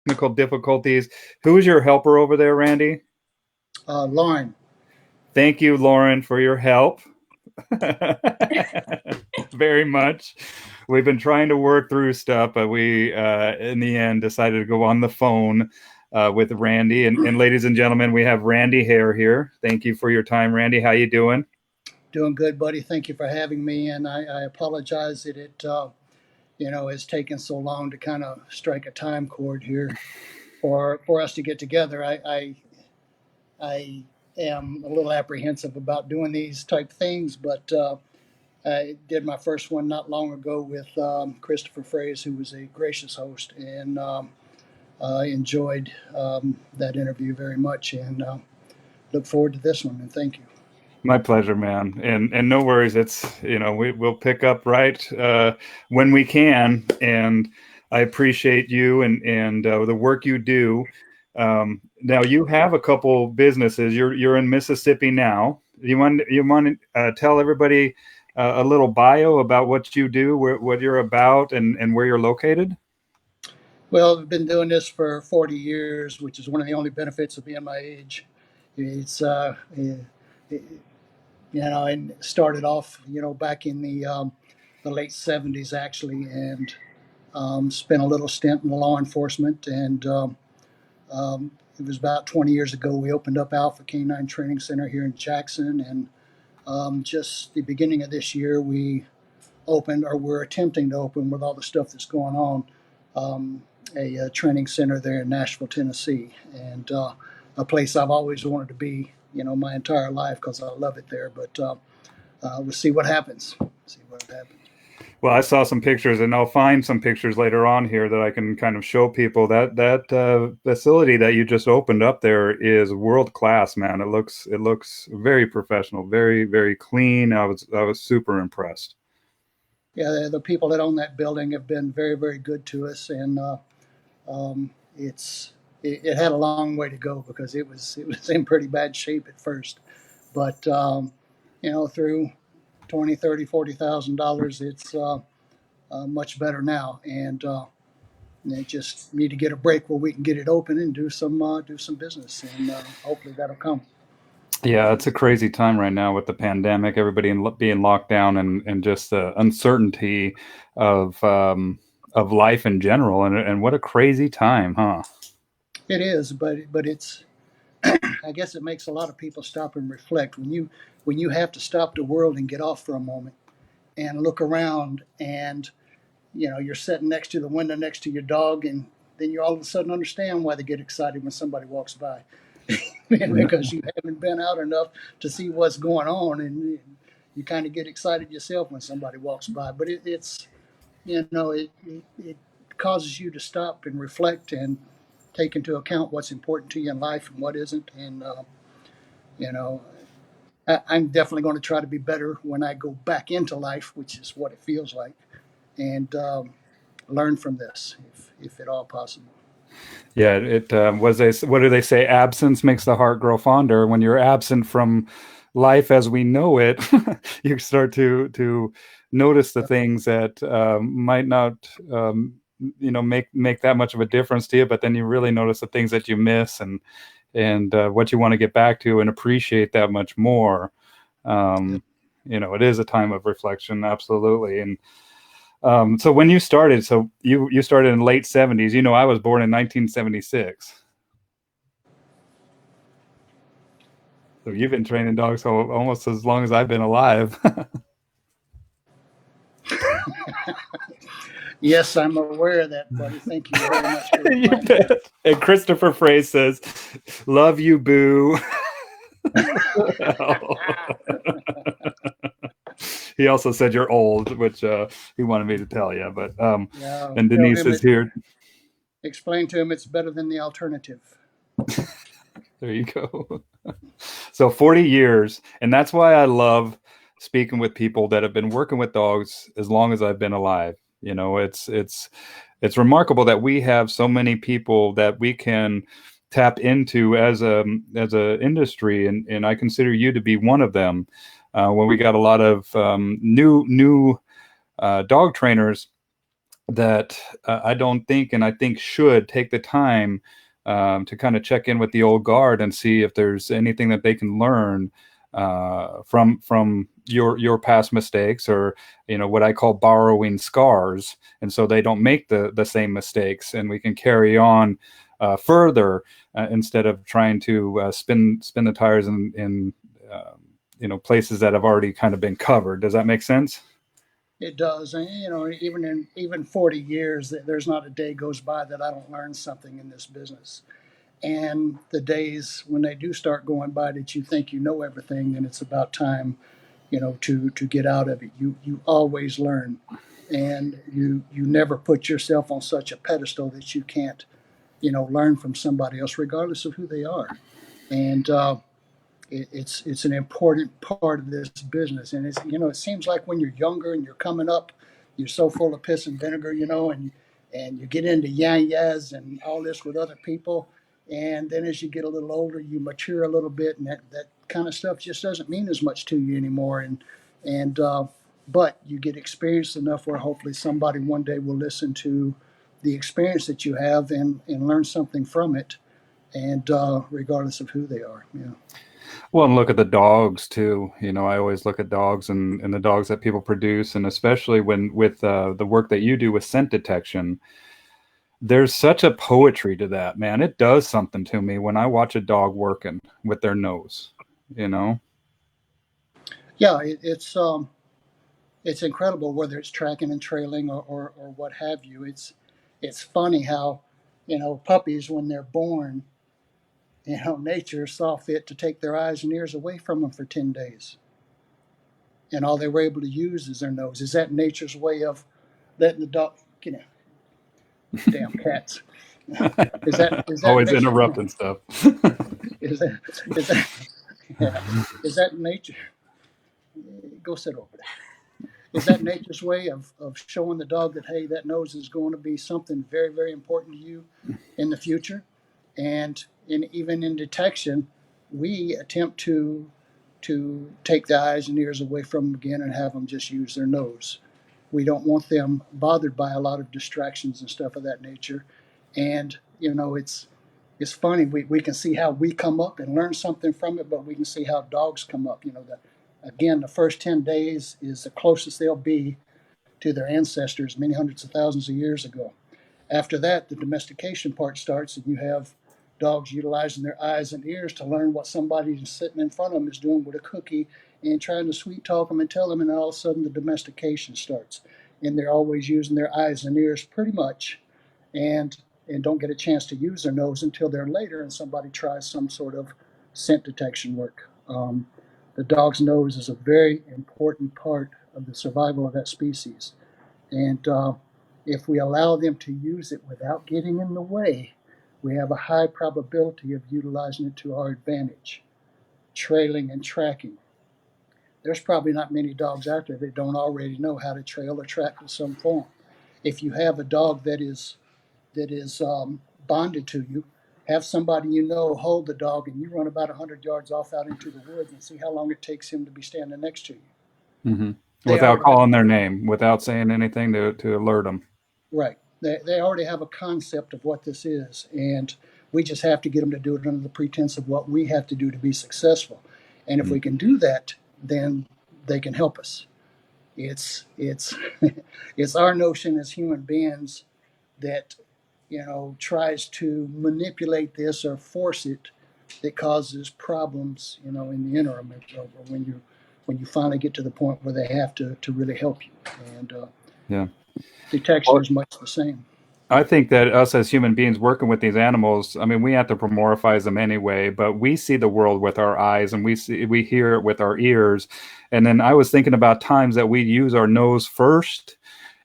technical difficulties. Who is your helper over there, Randy? Lauren. Thank you, Lauren, for your help. Very much. We've been trying to work through stuff, but we, in the end, decided to go on the phone with Randy. And ladies and gentlemen, we have Randy Hare here. Thank you for your time, Randy. How you doing? Doing good, buddy. Thank you for having me. And I apologize that it, has taken so long to kind of strike a time chord here for us to get together. I am a little apprehensive about doing these type things, but I did my first one not long ago with Christopher Fraze, who was a gracious host, and enjoyed that interview very much, and look forward to this one. And thank you. My pleasure, man. And no worries. It's, we'll pick up right when we can. And I appreciate you and the work you do. Now you have a couple businesses. You're in Mississippi now. You want to tell everybody a little bio about what you do, what you're about, and where you're located? Well, I've been doing this for 40 years, which is one of the only benefits of being my age. It's and started off, back in the late '70s actually, and spent a little stint in law enforcement. And it was about 20 years ago we opened up Alpha Canine Training Center here in Jackson, and just the beginning of this year we opened, or we're attempting to open with all the stuff that's going on, a training center there in Nashville, Tennessee, and a place I've always wanted to be, my entire life, because I love it there. But we'll see what happens. See what happens. Well, I saw some pictures, and I'll find some pictures later on here that I can kind of show people. That facility that you just opened up there is world class, man. It looks very professional, very very clean. I was super impressed. Yeah, the people that own that building have been very, very good to us, and it had a long way to go because it was in pretty bad shape at first, but through 20, 30, $40,000, it's much better now, and they just need to get a break where we can get it open and do some business, and hopefully that'll come. Yeah, it's a crazy time right now with the pandemic, everybody being locked down, and just the uncertainty of life in general, and what a crazy time, huh? It is, but it's I guess it makes a lot of people stop and reflect when you have to stop the world and get off for a moment and look around, and you're sitting next to the window next to your dog, and then you all of a sudden understand why they get excited when somebody walks by. Because you haven't been out enough to see what's going on, and you kind of get excited yourself when somebody walks by. But it causes you to stop and reflect and take into account what's important to you in life and what isn't. And you know I'm definitely going to try to be better when I go back into life, which is what it feels like, and learn from this, if at all possible. Yeah, it was a, what do they say? Absence makes the heart grow fonder. When you're absent from life as we know it, you start to notice the things that might not make that much of a difference to you, but then you really notice the things that you miss, and what you want to get back to and appreciate that much more. Yep. Um, it is a time of reflection, absolutely. And so when you started, so you started in late '70s. I was born in 1976. So you've been training dogs so almost as long as I've been alive. Yes, I'm aware of that, buddy. Thank you very much for You reminding me. bet. And Christopher Fraze says, "Love you, boo." He also said you're old, which he wanted me to tell you. But Yeah, and tell Denise him is here. explain to him it's better than the alternative. There you go. So 40 years, and that's why I love speaking with people that have been working with dogs as long as I've been alive. It's remarkable that we have so many people that we can tap into as a industry, and I consider you to be one of them. When we got a lot of new dog trainers that I don't think, and I think should take the time to kind of check in with the old guard and see if there's anything that they can learn from your past mistakes, or what I call borrowing scars, and so they don't make the same mistakes, and we can carry on further instead of trying to spin the tires in places that have already kind of been covered. Does that make sense? It does, and even 40 years, there's not a day goes by that I don't learn something in this business. And the days when they do start going by that you think you know everything, and it's about time, to get out of it. You always learn, and you never put yourself on such a pedestal that you can't, learn from somebody else, regardless of who they are. And it's an important part of this business. And it seems like when you're younger and you're coming up, you're so full of piss and vinegar, and you get into yang-yas and all this with other people. And then as you get a little older, you mature a little bit, and that kind of stuff just doesn't mean as much to you anymore. And but you get experienced enough where hopefully somebody one day will listen to the experience that you have and learn something from it, and regardless of who they are. Yeah. Well, and look at the dogs too. I always look at dogs and the dogs that people produce, and especially when with the work that you do with scent detection, there's such a poetry to that, man. It does something to me when I watch a dog working with their nose. You know? Yeah, it's incredible, whether it's tracking and trailing or what have you. It's funny how puppies, when they're born, nature saw fit to take their eyes and ears away from them for 10 days, and all they were able to use is their nose. Is that nature's way of letting the dog, damn cats? Is that Always nature? interrupting stuff. Is that is that yeah, is that nature? Go sit over there. Is that nature's way of showing the dog that, hey, that nose is going to be something very, very important to you in the future? And even in detection, we attempt to take the eyes and ears away from them again and have them just use their nose. We don't want them bothered by a lot of distractions and stuff of that nature. And it's funny. We can see how we come up and learn something from it, but we can see how dogs come up. Again, the first 10 days is the closest they'll be to their ancestors many hundreds of thousands of years ago. After that, the domestication part starts, and you have dogs utilizing their eyes and ears to learn what somebody sitting in front of them is doing with a cookie, and trying to sweet talk them and tell them, and all of a sudden the domestication starts. And they're always using their eyes and ears pretty much, and don't get a chance to use their nose until they're later, and somebody tries some sort of scent detection work. The dog's nose is a very important part of the survival of that species. And if we allow them to use it without getting in the way, we have a high probability of utilizing it to our advantage. Trailing and tracking. There's probably not many dogs out there that don't already know how to trail or track in some form. If you have a dog that is bonded to you, have somebody hold the dog, and you run about 100 yards off out into the woods and see how long it takes him to be standing next to you. Hmm. They Without already calling their name, without saying anything to alert them. Right. They already have a concept of what this is, and we just have to get them to do it under the pretense of what we have to do to be successful. And if we can do that, then they can help us. It's it's our notion as human beings that tries to manipulate this or force it, that causes problems in the interim, or when you finally get to the point where they have to really help you. And Yeah. detection Well, is much the same. I think that us as human beings working with these animals, I mean, we anthropomorphize them anyway, but we see the world with our eyes, and we hear it with our ears. And then I was thinking about times that we use our nose first.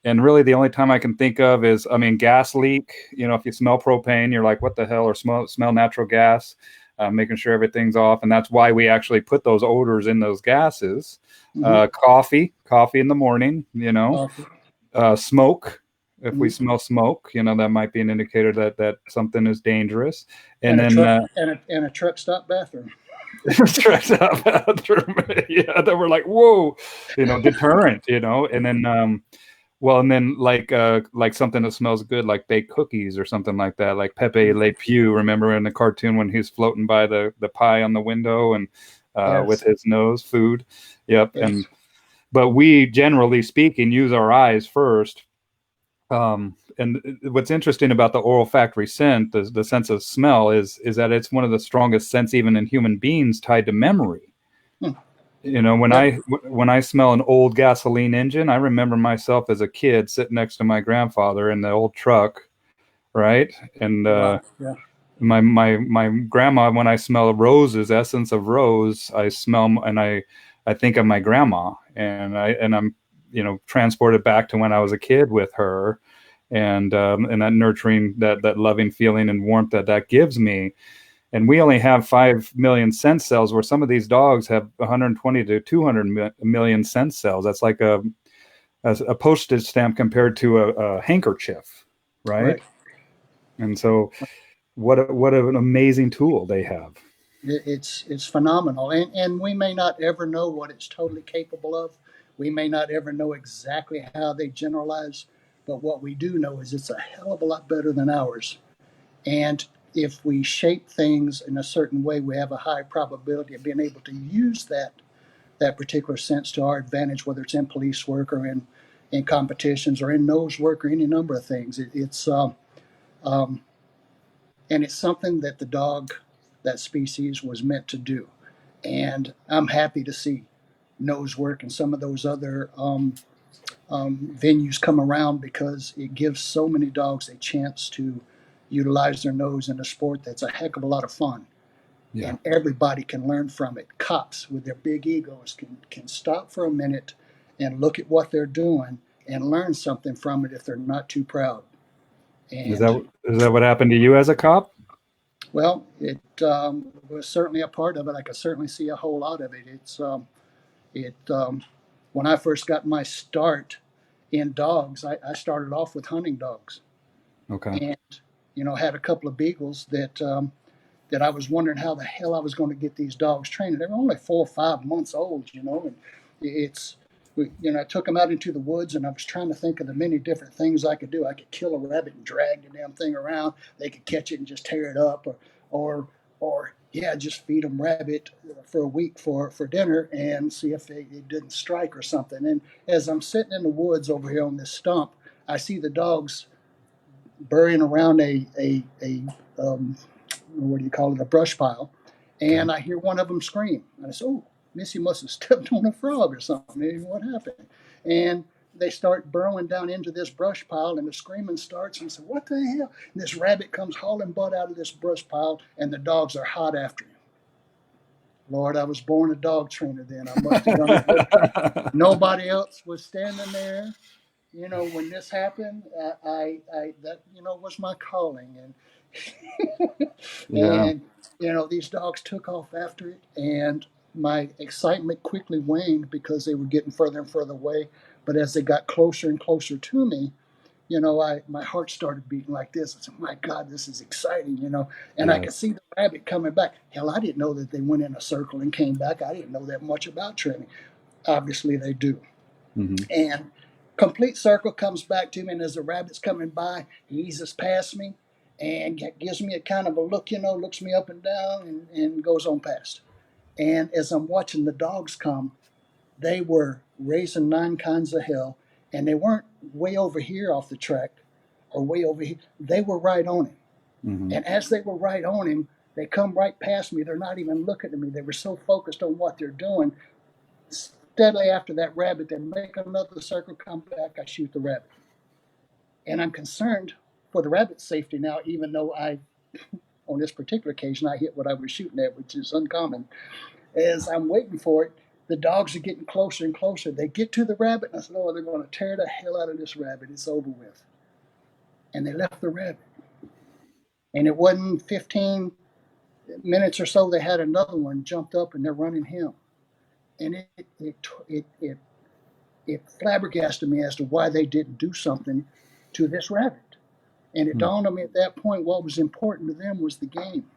And really the only time I can think of is, I mean, gas leak. If you smell propane, you're like, what the hell? Or smell natural gas, making sure everything's off. And that's why we actually put those odors in those gases. Mm-hmm. Coffee in the morning, Coffee. smoke. If we Mm-hmm. smell smoke, that might be an indicator that something is dangerous. And And a then truck and a truck stop bathroom. stretch out bathroom, yeah, that we're like, whoa, deterrent, and then Well, and then like something that smells good, like baked cookies or something like that, like Pepe Le Pew. Remember in the cartoon when he's floating by the pie on the window and with Yes, his nose, food. Yep. And yes, but we, generally speaking, use our eyes first. And what's interesting about the olfactory scent, the sense of smell, is that it's one of the strongest scents even in human beings tied to memory. hmm, You know, when yep, I smell an old gasoline engine, I remember myself as a kid sitting next to my grandfather in the old truck, right? And right, yeah, my grandma, when I smell roses, essence of rose, I think of my grandma, and I'm, transported back to when I was a kid with her, and that nurturing, that loving feeling and warmth that gives me. And we only have 5 million sense cells, where some of these dogs have 120 to 200 million sense cells. That's like a postage stamp compared to a handkerchief, right? right. And so what an amazing tool they have. It's phenomenal, and we may not ever know what it's totally capable of. We may not ever know exactly how they generalize, but what we do know is it's a hell of a lot better than ours. And if we shape things in a certain way, we have a high probability of being able to use that particular sense to our advantage, whether it's in police work or in competitions or in nose work or any number of things. Um, and it's something that the dog, that species, was meant to do. And I'm happy to see nose work and some of those other venues come around, because it gives so many dogs a chance to utilize their nose in a sport that's a heck of a lot of fun. Yeah. And everybody can learn from it. Cops with their big egos can stop for a minute and look at what they're doing and learn something from it if they're not too proud. Is that And is that what happened to you as a cop? well, it was certainly a part of it. I could certainly see a whole lot of it. It when I first got my start in dogs, I started off with hunting dogs, Okay. and had a couple of beagles that I was wondering how the hell I was going to get these dogs trained. They were only 4 or 5 months old, and it's I took them out into the woods, and I was trying to think of the many different things I could do. I could kill a rabbit and drag the damn thing around. They could catch it and just tear it up, or yeah, just feed them rabbit for a week for dinner and see if it didn't strike or something. And as I'm sitting in the woods over here on this stump, I see the dogs burying around a what do you call it, a brush pile, Okay. and I hear one of them scream. And I said, "Oh, Missy must have stepped on a frog or something. Maybe what happened?" And they start burrowing down into this brush pile, and the screaming starts. And I said, "What the hell?" And this rabbit comes hauling butt out of this brush pile, and the dogs are hot after him. Lord, I was born a dog trainer then. I must have done it. Nobody else was standing there, when this happened. I that was my calling, Yeah. and these dogs took off after it, and my excitement quickly waned because they were getting further and further away. But as they got closer and closer to me, my heart started beating like this. I said, "My God, this is exciting," And I Yeah. could see the rabbit coming back. Hell, I didn't know that they went in a circle and came back. I didn't know that much about training. Obviously, they do. Hmm. And complete circle comes back to me, and as the rabbit's coming by, he eases past me and gives me a kind of a look, looks me up and down, and goes on past. And as I'm watching the dogs come, they were raising nine kinds of hell, and they weren't way over here off the track or way over here. They were right on him. Hmm. And as they were right on him, they come right past me. They're not even looking at me. They were so focused on what they're doing. Steadily after that rabbit, they make another circle, come back, I shoot the rabbit. And I'm concerned for the rabbit's safety now, even though on this particular occasion, I hit what I was shooting at, which is uncommon. As I'm waiting for it, the dogs are getting closer and closer. They get to the rabbit, and I said, "Oh, they're going to tear the hell out of this rabbit. It's over with." And they left the rabbit. And it wasn't 15 minutes or so, they had another one jumped up, and they're running him. And it flabbergasted me as to why they didn't do something to this rabbit. And it dawned on me at that point what was important to them was the game,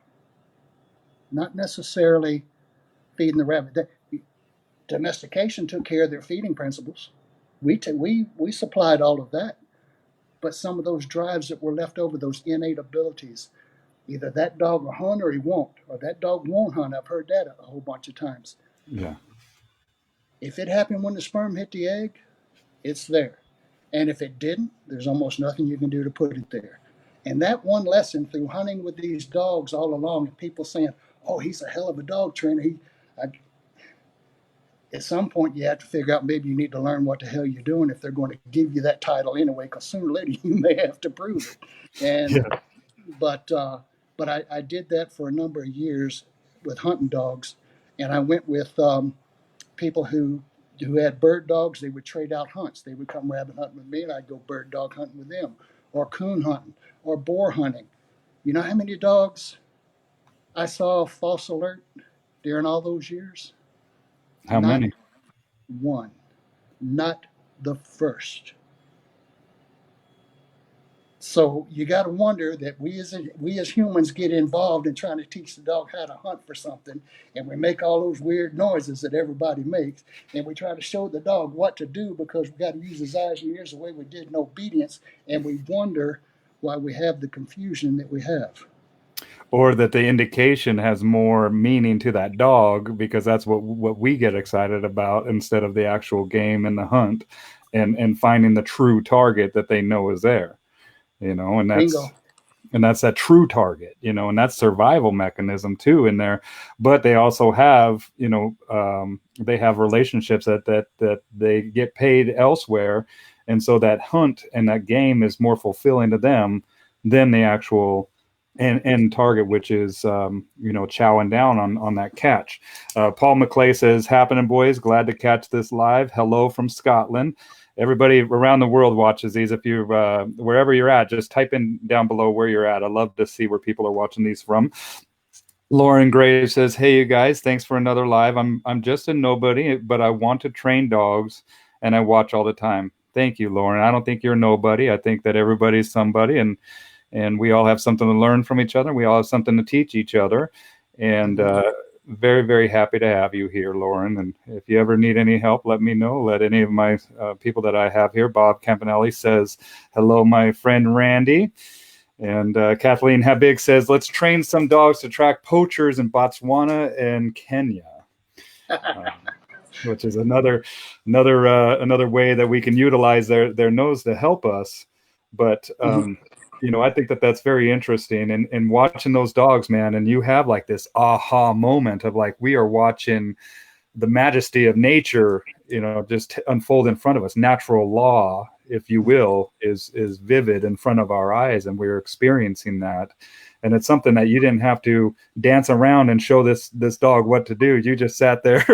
not necessarily feeding the rabbit. Domestication took care of their feeding principles. We supplied all of that, but some of those drives that were left over, those innate abilities, either that dog will hunt or he won't, or that dog won't hunt. I've heard that a whole bunch of times. Yeah. If it happened when the sperm hit the egg, it's there. And if it didn't, there's almost nothing you can do to put it there. And that one lesson through hunting with these dogs all along, and people saying, "Oh, he's a hell of a dog trainer." I, at some point, you have to figure out maybe you need to learn what the hell you're doing if they're going to give you that title anyway, because sooner or later you may have to prove it. And Yeah. but uh, but I did that for a number of years with hunting dogs, and I went with people who had bird dogs. They would trade out hunts. They would come rabbit hunting with me, and I'd go bird dog hunting with them, or coon hunting, or boar hunting. You know how many dogs I saw false alert during all those years? How Not many? one. Not the first. So you got to wonder that we as humans get involved in trying to teach the dog how to hunt for something, and we make all those weird noises that everybody makes, and we try to show the dog what to do because we got to use his eyes and ears the way we did in obedience, and we wonder why we have the confusion that we have. Or that the indication has more meaning to that dog because that's what we get excited about instead of the actual game and the hunt, and finding the true target that they know is there, and Bingo. that's that true target, and that's survival mechanism too in there. But they also have, they have relationships that they get paid elsewhere, and so that hunt and that game is more fulfilling to them than the actual end target, which is chowing down on that catch. Paul McClay says, "Happening, boys, glad to catch this live. Hello from Scotland." Everybody around the world watches these. If you wherever you're at, just type in down below where you're at. I love to see where people are watching these from. Lauren Graves says, "Hey, you guys, thanks for another live. I'm just a nobody, but I want to train dogs, and I watch all the time." Thank you, Lauren. I don't think you're a nobody. I think that everybody's somebody, and we all have something to learn from each other. We all have something to teach each other, and very, very happy to have you here, Lauren. And if you ever need any help, let me know. Let any of my people that I have here. Bob Campanelli says, "Hello, my friend Randy." And Kathleen Habig says, "Let's train some dogs to track poachers in Botswana and Kenya," which is another way that we can utilize their nose to help us. But I think that that's very interesting. And watching those dogs, man, and you have like this aha moment of like, we are watching the majesty of nature, just unfold in front of us. Natural law, if you will, is vivid in front of our eyes, and we're experiencing that. And it's something that you didn't have to dance around and show this dog what to do. You just sat there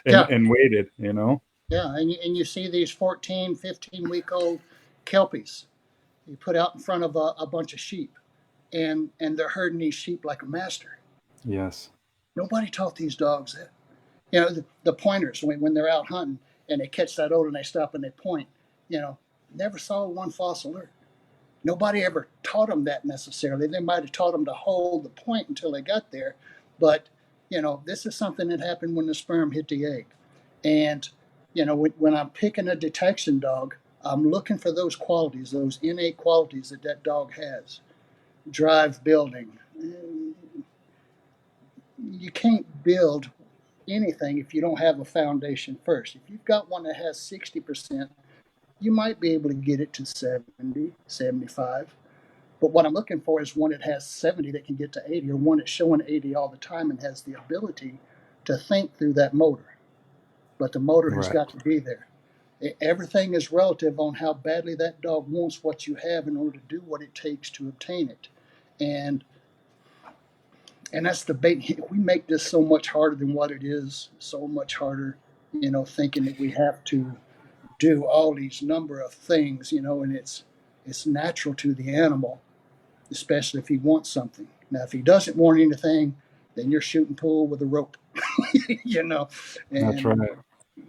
and, Yeah, and waited, yeah. And you see these 14, 15-week-old kelpies you put out in front of a bunch of sheep, and they're herding these sheep like a master. Yes. Nobody taught these dogs that. The pointers, when they're out hunting and they catch that odor and they stop and they point, never saw one false alert. Nobody ever taught them that necessarily. They might have taught them to hold the point until they got there. But, this is something that happened when the sperm hit the egg. And, when I'm picking a detection dog, I'm looking for those qualities, those innate qualities that dog has. Drive building. You can't build anything if you don't have a foundation first. If you've got one that has 60%, you might be able to get it to 70, 75. But what I'm looking for is one that has 70 that can get to 80, or one that's showing 80 all the time and has the ability to think through that motor. But the motor has Right. got to be there. Everything is relative on how badly that dog wants what you have in order to do what it takes to obtain it. And that's the bait. We make this so much harder than what it is, so much harder, thinking that we have to do all these number of things, and it's natural to the animal, especially if he wants something. Now, if he doesn't want anything, then you're shooting pool with a rope, That's and right.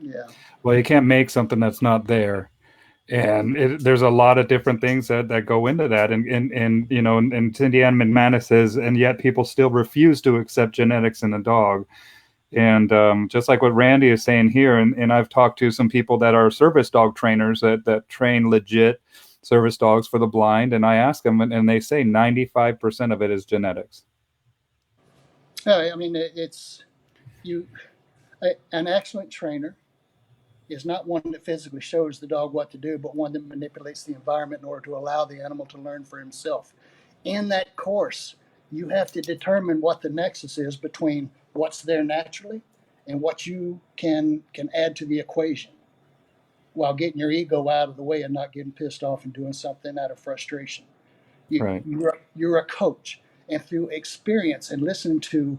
yeah, Well, you can't make something that's not there. And there's a lot of different things that go into that. And Cindy Ann McManus says, "And yet people still refuse to accept genetics in a dog." And just like what Randy is saying here, and I've talked to some people that are service dog trainers that train legit service dogs for the blind, and I ask them, and they say 95% of it is genetics. I mean, it's you. An excellent trainer is not one that physically shows the dog what to do, but one that manipulates the environment in order to allow the animal to learn for himself. In that course, you have to determine what the nexus is between what's there naturally and what you can add to the equation while getting your ego out of the way and not getting pissed off and doing something out of frustration. Right. You're a coach, and through experience and listening to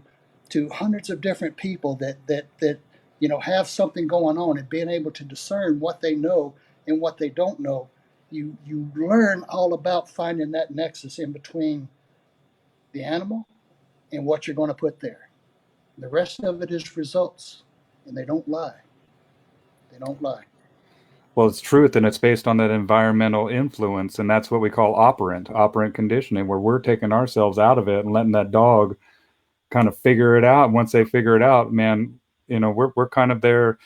hundreds of different people that have something going on and being able to discern what they know and what they don't know, you learn all about finding that nexus in between the animal and what you're going to put there. The rest of it is results, and they don't lie. They don't lie. Well, it's truth, and it's based on that environmental influence, and that's what we call operant conditioning, where we're taking ourselves out of it and letting that dog kind of figure it out. Once they figure it out, man, we're kind of there,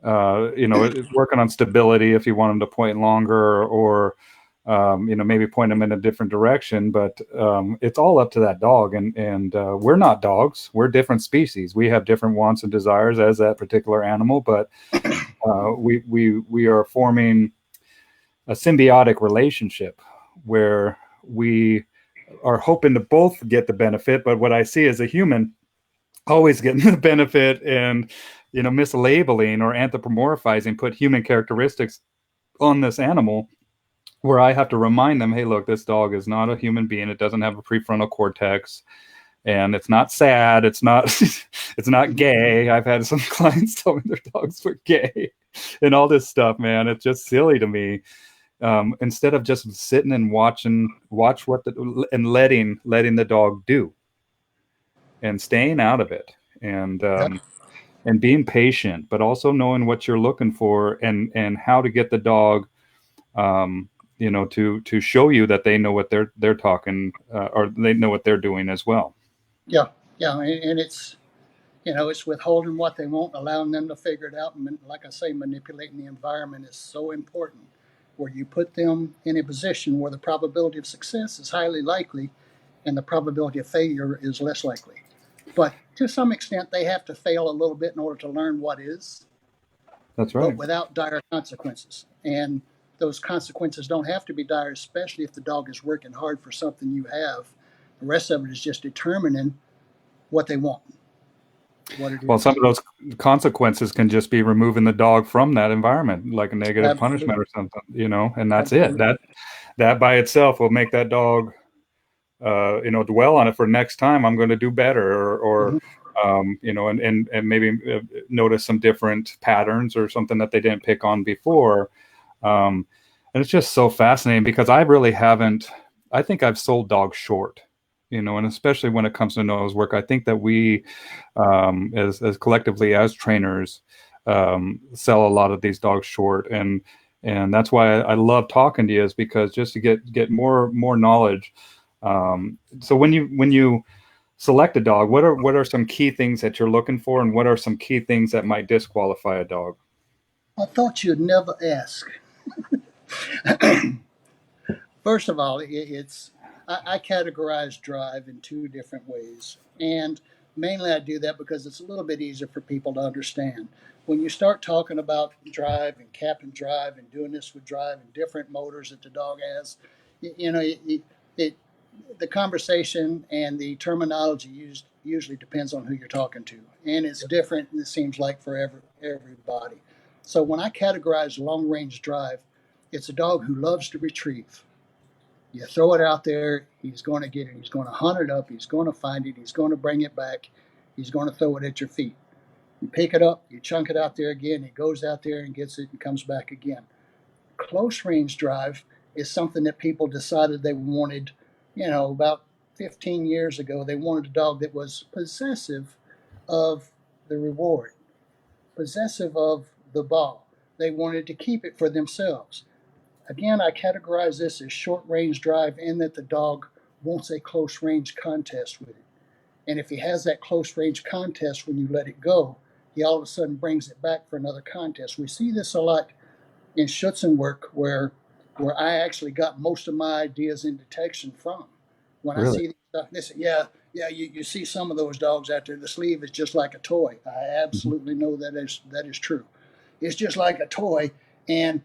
working on stability if you want them to point longer, or maybe point them in a different direction. But it's all up to that dog, and we're not dogs. We're different species. We have different wants and desires as that particular animal, but we are forming a symbiotic relationship where we are hoping to both get the benefit. But what I see as a human always getting the benefit, and mislabeling or anthropomorphizing, put human characteristics on this animal, where I have to remind them, hey, look, this dog is not a human being. It doesn't have a prefrontal cortex, and it's not sad. It's not it's not gay. I've had some clients tell me their dogs were gay and all this stuff, man. It's just silly to me. Instead of just sitting and watch what and letting the dog do, and staying out of it, and Yep. being patient, but also knowing what you're looking for, and how to get the dog, to show you that they know what they're talking, or they know what they're doing as well. Yeah, yeah, and it's withholding what they want, allowing them to figure it out. And like I say, manipulating the environment is so important, where you put them in a position where the probability of success is highly likely and the probability of failure is less likely. But to some extent, they have to fail a little bit in order to learn what is, That's but right. without dire consequences. And those consequences don't have to be dire, especially if the dog is working hard for something you have. The rest of it is just determining what they want, what it Well, some is. of those consequences can just be removing the dog from that environment, like a negative punishment Absolutely. or something, and that's it. Absolutely. That by itself will make that dog, dwell on it for next time. I'm going to do better, or Mhm. and maybe notice some different patterns or something that they didn't pick on before. And it's just so fascinating, because I really haven't. I think I've sold dogs short, and especially when it comes to nose work. I think that we, as collectively as trainers, sell a lot of these dogs short, and that's why I love talking to you, is because just to get more knowledge. So when you select a dog, what are some key things that you're looking for, and what are some key things that might disqualify a dog? I thought you'd never ask. First of all, I categorize drive in two different ways, and mainly I do that because it's a little bit easier for people to understand. When you start talking about drive and cap and drive and doing this with drive and different motors that the dog has, it the conversation and the terminology used usually depends on who you're talking to, and it's different. It seems like for everybody. So when I categorize long range drive, it's a dog who loves to retrieve. You throw it out there, he's going to get it. He's going to hunt it up. He's going to find it. He's going to bring it back. He's going to throw it at your feet. You pick it up, you chunk it out there again. He goes out there and gets it and comes back again. Close range drive is something that people decided they wanted, about 15 years ago. They wanted a dog that was possessive of the reward, possessive of the ball. They wanted to keep it for themselves. Again, I categorize this as short range drive in that the dog wants a close range contest with it. And if he has that close range contest when you let it go, he all of a sudden brings it back for another contest. We see this a lot in Schutzen work where I actually got most of my ideas in detection from. When I Really? see stuff, they say, yeah, you see some of those dogs out there, the sleeve is just like a toy. I Mhm. absolutely know that is true. It's just like a toy, and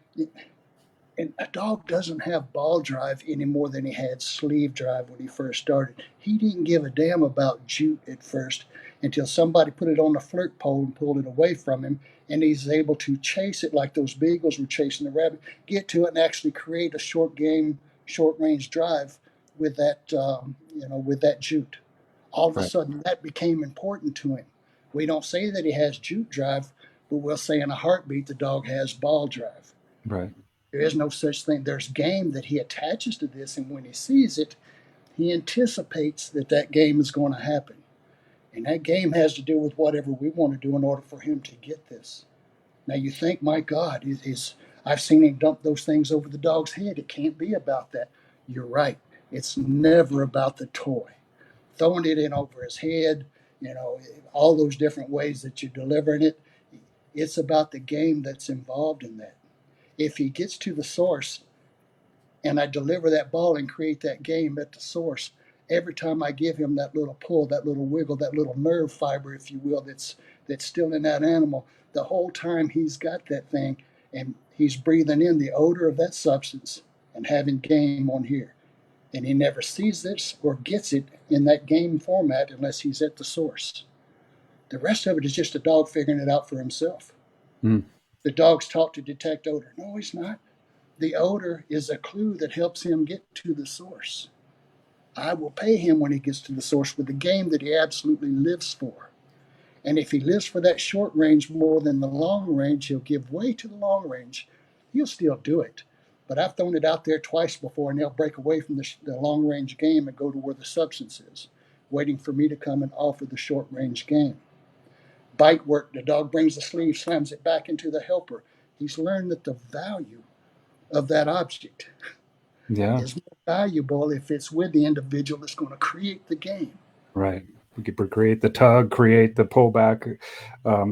a dog doesn't have ball drive any more than he had sleeve drive when he first started. He didn't give a damn about jute at first until somebody put it on the flirt pole and pulled it away from him, and he's able to chase it like those beagles were chasing the rabbit, get to it, and actually create a short game, short range drive with that, with that jute. All of a Right. sudden, that became important to him. We don't say that he has jute drive, but we'll say in a heartbeat the dog has ball drive. Right. There is no such thing. There's game that he attaches to this, and when he sees it, he anticipates that that game is going to happen. And that game has to do with whatever we want to do in order for him to get this. Now you think, my God, I've seen him dump those things over the dog's head. It can't be about that. You're right. It's never about the toy. Throwing it in over his head, all those different ways that you're delivering it. It's about the game that's involved in that. If he gets to the source and I deliver that ball and create that game at the source, every time I give him that little pull, that little wiggle, that little nerve fiber, if you will, that's still in that animal, the whole time he's got that thing and he's breathing in the odor of that substance and having game on here. And he never sees this or gets it in that game format unless he's at the source. The rest of it is just a dog figuring it out for himself. Mm. The dog's taught to detect odor. No, he's not. The odor is a clue that helps him get to the source. I will pay him when he gets to the source with the game that he absolutely lives for. And if he lives for that short range more than the long range, he'll give way to the long range. He'll still do it. But I've thrown it out there twice before, and they'll break away from the long range game and go to where the substance is, waiting for me to come and offer the short range game. Bite work, the dog brings the sleeve, slams it back into the helper. He's learned that the value of that object Yeah. is more valuable if it's with the individual that's going to create the game. Right. We could create the tug, create the pullback,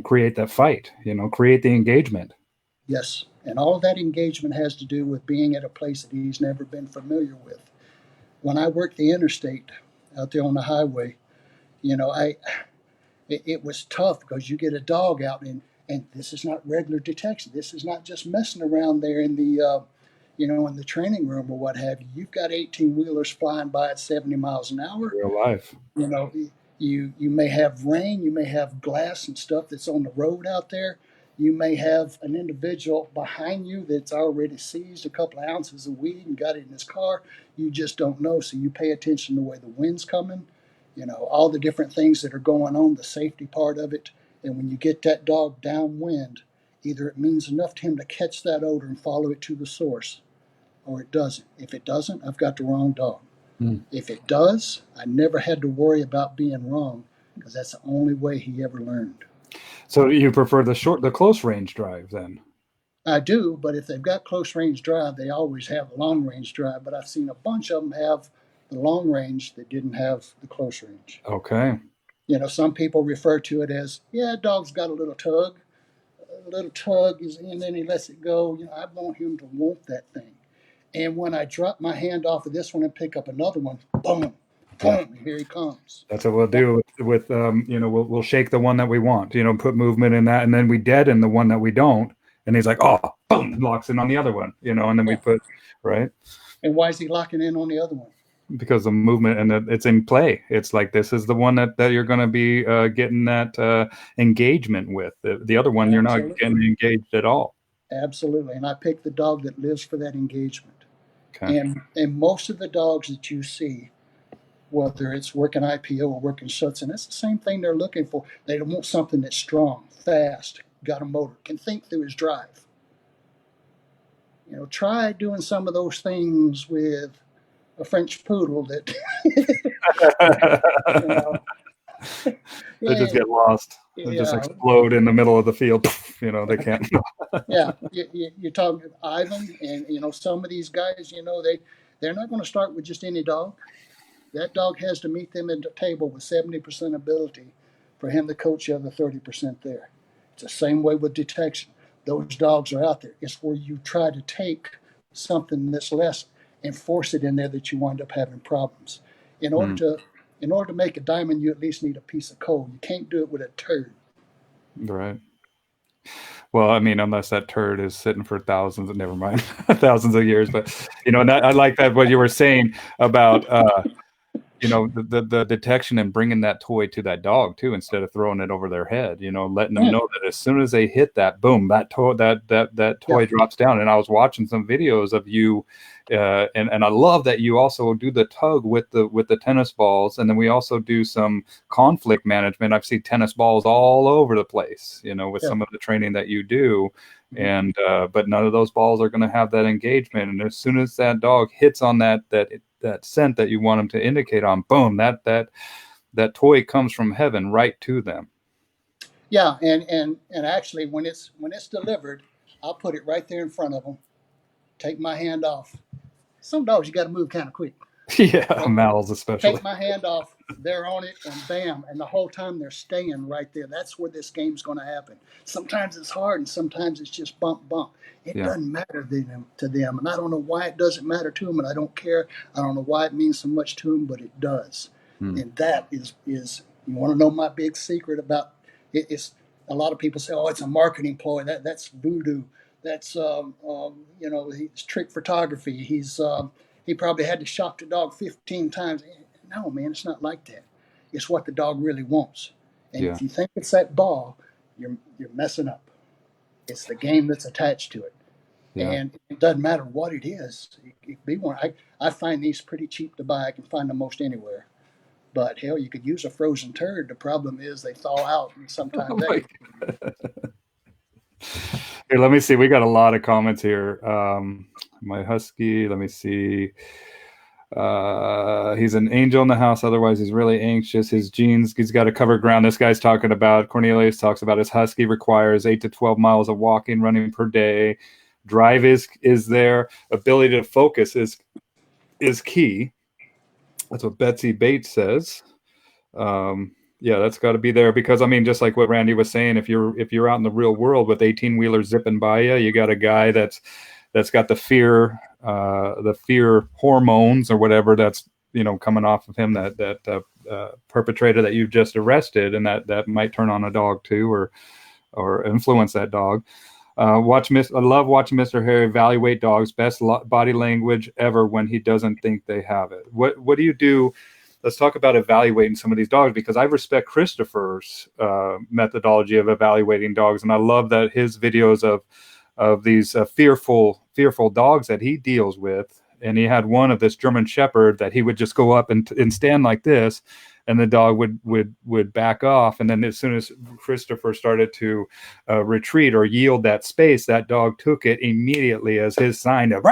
create that fight, create the engagement. Yes, and all of that engagement has to do with being at a place that he's never been familiar with. When I worked the interstate out there on the highway, I it was tough because you get a dog out and this is not regular detection. This is not just messing around there in the in the training room or what have you. You've got 18 wheelers flying by at 70 miles an hour. Real life. You know, you may have rain, you may have glass and stuff that's on the road out there. You may have an individual behind you that's already seized a couple of ounces of weed and got it in his car. You just don't know. So you pay attention to the way the wind's coming, all the different things that are going on, the safety part of it. And when you get that dog downwind, either it means enough to him to catch that odor and follow it to the source, or it doesn't. If it doesn't, I've got the wrong dog. Mm. If it does, I never had to worry about being wrong because that's the only way he ever learned. So you prefer the close range drive then? I do, but if they've got close range drive, they always have a long range drive. But I've seen a bunch of them have the long range that didn't have the close range. Okay. Some people refer to it as, yeah, dog's got a little tug. A little tug is, and then he lets it go. I want him to want that thing. And when I drop my hand off of this one and pick up another one, boom, Yeah. boom, here he comes. That's what we'll do with we'll shake the one that we want, put movement in that, and then we deaden the one that we don't, and he's like, oh, boom, locks in on the other one, and then we Yeah. put, right, And why is he locking in on the other one? because the movement and it's in play. It's like this is the one that you're going to be getting that engagement with. The other one you're not Absolutely. getting engaged at all. Absolutely. And I pick the dog that lives for that engagement. Okay. And most of the dogs that you see, whether it's working IPO or working Schutzen, that's the same thing they're looking for. They want something that's strong, fast, got a motor, can think through his drive. Try doing some of those things with a French poodle that, you know, They just yeah, get lost. They just yeah, explode in the middle of the field. They can't. yeah. You're talking Ivan, and some of these guys, they're not going to start with just any dog. That dog has to meet them at the table with 70% ability for him to coach the other 30% there. It's the same way with detection. Those dogs are out there. It's where you try to take something that's less and force it in there that you wind up having problems. In order Mm, to in order to make a diamond, you at least need a piece of coal. You can't do it with a turd. right. Well, I mean, unless that turd is sitting for thousands, never mind, thousands of years. But and I like that what you were saying about the detection and bringing that toy to that dog too, instead of throwing it over their head. Letting them Yeah, know that as soon as they hit that, boom, that yeah, toy drops down. And I was watching some videos of you, and I love that you also do the tug with the tennis balls, and then we also do some conflict management. I've seen tennis balls all over the place, with yeah. some of the training that you do. Mhm. And but none of those balls are going to have that engagement. And as soon as that dog hits on that scent that you want them to indicate on, boom, that toy comes from heaven right to them. Yeah, and actually, when it's delivered, I'll put it right there in front of them. Take my hand off. Some dogs you got to move kind of quick. Yeah, Take, mouths especially. take my hand off. They're on it, and bam! And the whole time they're staying right there. That's where this game's going to happen. Sometimes it's hard, and sometimes it's just bump bump. It Yeah. doesn't matter to them, and I don't know why it doesn't matter to them, and I don't care. I don't know why it means so much to them, but it does. Hmm. And that is you want to know my big secret about it? It's a lot of people say, "Oh, it's a marketing ploy." That's voodoo. That's he's trick photography. He probably had to shock the dog 15 times. No, man, it's not like that. It's what the dog really wants. And Yeah. if you think it's that ball, you're messing up. It's the game that's attached to it. Yeah. And it doesn't matter what it is. It could be one. I find these pretty cheap to buy. I can find them most anywhere. But hell, you could use a frozen turd. The problem is they thaw out, and sometimes Oh that my can. Here, let me see. We got a lot of comments here. My husky, let me see. He's an angel in the house. Otherwise, he's really anxious. His genes, he's got to cover ground. This guy's talking about, Cornelius talks about his husky requires 8 to 12 miles of walking, running per day. Drive is there. Ability to focus is key. That's what Betsy Bates says. Yeah, that's got to be there because I mean, just like what Randy was saying, if you're out in the real world with 18-wheelers zipping by you, you got a guy that's got the fear hormones or whatever that's coming off of him, that perpetrator that you've just arrested, and that might turn on a dog too, or influence that dog. I love watching Mr. Hare evaluate dogs. Best body language ever when he doesn't think they have it. What do you do? Let's talk about evaluating some of these dogs, because I respect Christopher's methodology of evaluating dogs, and I love that his videos of these fearful dogs that he deals with. And he had one of this German Shepherd that he would just go up and stand like this, and the dog would back off. And then as soon as Christopher started to retreat or yield that space, that dog took it immediately as his sign of,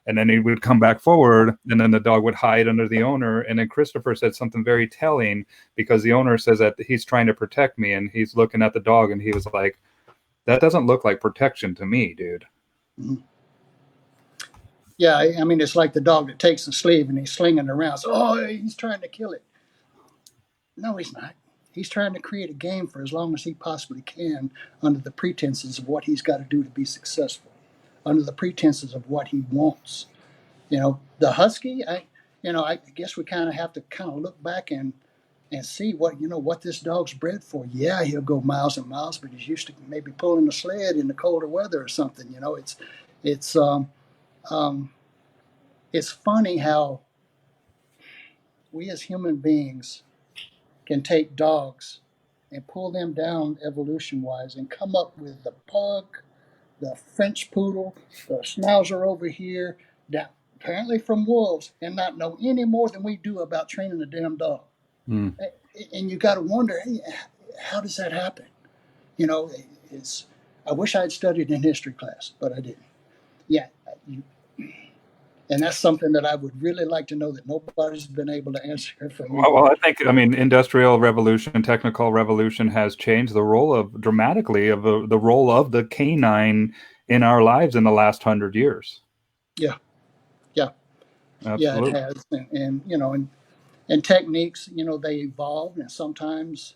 and then he would come back forward, and then the dog would hide under the owner. And then Christopher said something very telling, because the owner says that he's trying to protect me, and he's looking at the dog, and he was like, that doesn't look like protection to me, dude. Mhm. Yeah, I mean, it's like the dog that takes the sleeve and he's slinging it around. So, oh, he's trying to kill it. No, he's not. He's trying to create a game for as long as he possibly can, under the pretenses of what he's got to do to be successful, under the pretenses of what he wants. The husky. I guess we kind of have to kind of look back and see what this dog's bred for. Yeah, he'll go miles and miles, but he's used to maybe pulling a sled in the colder weather or something. It's um, it's funny how we as human beings can take dogs and pull them down evolution wise and come up with the pug, the French poodle, the schnauzer over here, that apparently from wolves, and not know any more than we do about training a damn dog. Mm. And you got to wonder, hey, how does that happen? You know, it's. I wish I had studied in history class, but I didn't. Yeah, you, and that's something that I would really like to know that nobody's been able to answer for me. Well, I mean, industrial revolution, technical revolution has changed the role of dramatically of the role of the canine in our lives in the last 100 years. Yeah, yeah. Yeah, it Absolutely. has, and and techniques, they evolve, and sometimes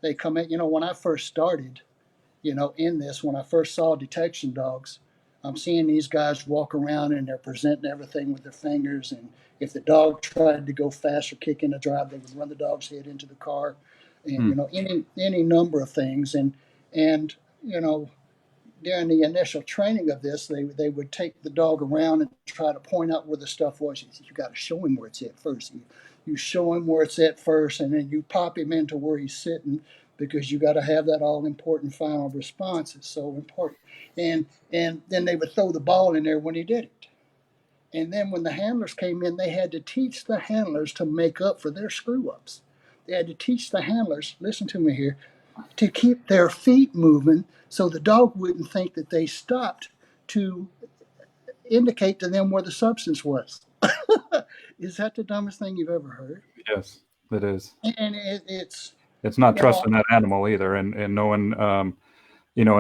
they come in. When I first started, in this, when I first saw detection dogs, I'm seeing these guys walk around and they're presenting everything with their fingers. And if the dog tried to go fast or kick in a drive, they would run the dog's head into the car, and Hmm. any number of things. And you know, during the initial training of this, they would take the dog around and try to point out where the stuff was. You got to show him where it's at first. You show him where it's at first, and then you pop him into where he's sitting, because you got to have that all important final response. It's so important. And then they would throw the ball in there when he did it. And then when the handlers came in, they had to teach the handlers to make up for their screw ups. They had to teach the handlers, listen to me here, to keep their feet moving so the dog wouldn't think that they stopped to indicate to them where the substance was. Is that the dumbest thing you've ever heard? Yes, it is. And It's not you know, trusting that animal either, and knowing, and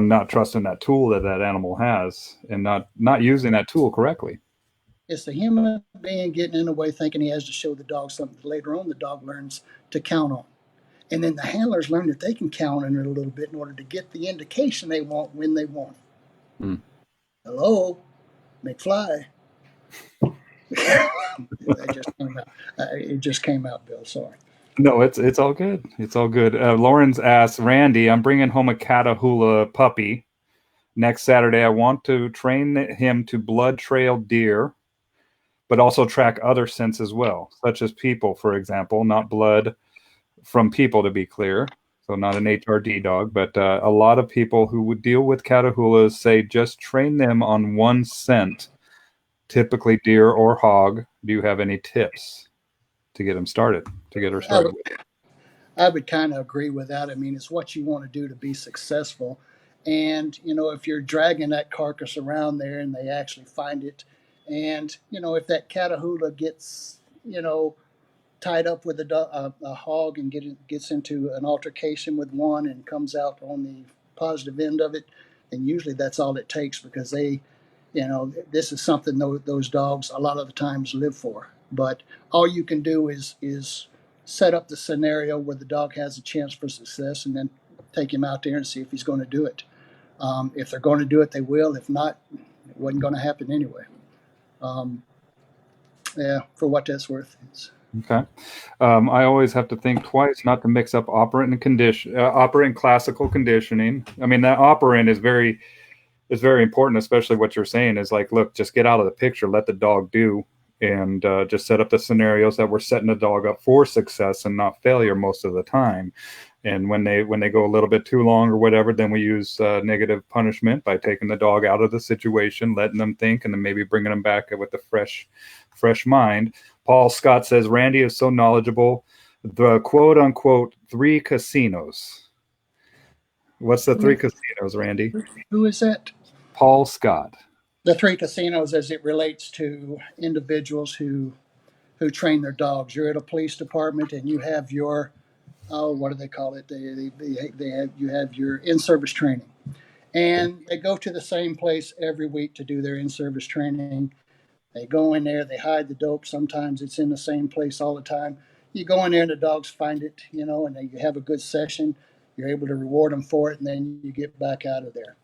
not trusting that tool that that animal has, and not using that tool correctly. it's the human being getting in the way, thinking he has to show the dog something. Later on, the dog learns to count on. And then the handlers learn that they can count on it a little bit in order to get the indication they want when they want it. Hmm. Hello, McFly. That just came out. It just came out, Bill. Sorry. No, it's all good. It's all good. Lauren's asked Randy, I'm bringing home a Catahoula puppy next Saturday. I want to train him to blood trail deer, but also track other scents as well, such as people, for example, not blood from people, to be clear. So not an HRD dog, but a lot of people who would deal with Catahoulas say just train them on one scent, typically deer or hog. Do you have any tips to get them started, to get her I started would, with? I would kind of agree with that. I mean, it's what you want to do to be successful. And, if you're dragging that carcass around there and they actually find it, and, if that Catahoula gets, tied up with a hog and gets into an altercation with one and comes out on the positive end of it, then usually that's all it takes, because this is something those dogs a lot of the times live for. But all you can do is set up the scenario where the dog has a chance for success, and then take him out there and see if he's going to do it. If they're going to do it, they will. If not, it wasn't going to happen anyway. Um, yeah, for what that's worth. Okay. I always have to think twice not to mix up operant and classical conditioning. I mean, that operant is very important, especially what you're saying is like, look, just get out of the picture, let the dog do, and just set up the scenarios that we're setting the dog up for success and not failure most of the time. And when they go a little bit too long or whatever, then we use negative punishment by taking the dog out of the situation, letting them think, and then maybe bringing them back with a fresh mind. Paul Scott says Randy is so knowledgeable. The quote unquote three casinos. What's the three casinos, Randy? Who is that? Paul Scott. The three casinos, as it relates to individuals who train their dogs. You're at a police department and you have your, oh, what do they call it? You have your in-service training, and they go to the same place every week to do their in-service training. They go in there, they hide the dope. Sometimes it's in the same place all the time. You go in there and the dogs find it, and then you have a good session. You're able to reward them for it, and then you get back out of there.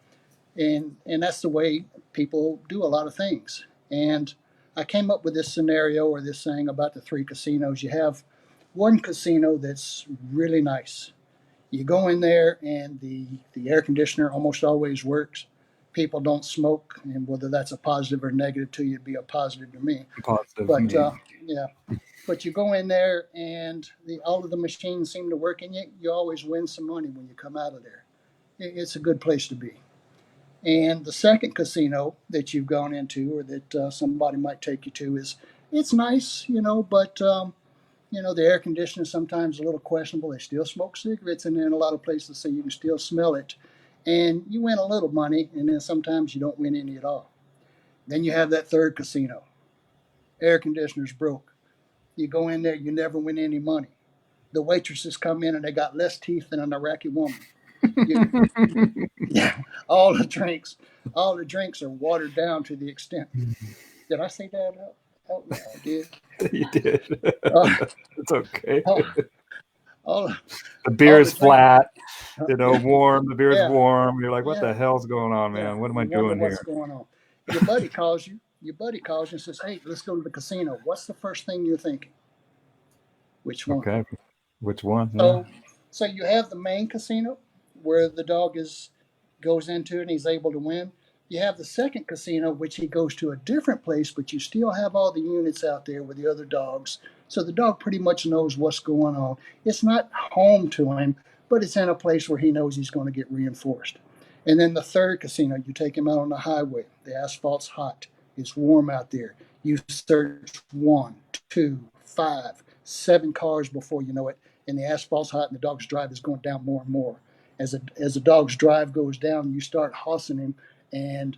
And that's the way people do a lot of things. And I came up with this scenario, or this thing about the three casinos. You have one casino that's really nice. You go in there and the air conditioner almost always works. People don't smoke, and whether that's a positive or negative to you, it'd be a positive to me. Positive But me. yeah, but you go in there and all of the machines seem to work, and you always win some money when you come out of there. It's a good place to be. And the second casino that you've gone into, or that somebody might take you to, it's nice, but the air conditioning is sometimes a little questionable. They still smoke cigarettes in there in a lot of places, so you can still smell it. And you win a little money, and then sometimes you don't win any at all. Then you have that third casino. Air conditioner's broke. You go in there, you never win any money. The waitresses come in and they got less teeth than an Iraqi woman. You, yeah, all the drinks are watered down to the extent. Did I say that? Oh yeah, I did. You did. Uh, It's okay. all, all, The all beer the is drink. flat, Yeah, warm. The beer is yeah, warm. You're like, what yeah, the hell's going on, yeah. man? What am I You wonder doing what's here? going on. Your buddy calls you. Your buddy calls you and says, "Hey, let's go to the casino." What's the first thing you're thinking? Which one? Okay. Which one? Yeah. So, so you have the main casino where the dog is goes into and he's able to win. You have the second casino, which he goes to a different place, but you still have all the units out there with the other dogs. So the dog pretty much knows what's going on. It's not home to him, but it's in a place where he knows he's going to get reinforced. And then the third casino, you take him out on the highway. The asphalt's hot. It's warm out there. You search one, two, five, seven cars before you know it, and the asphalt's hot, and the dog's drive is going down more and more. As the dog's drive goes down, you start hossing him and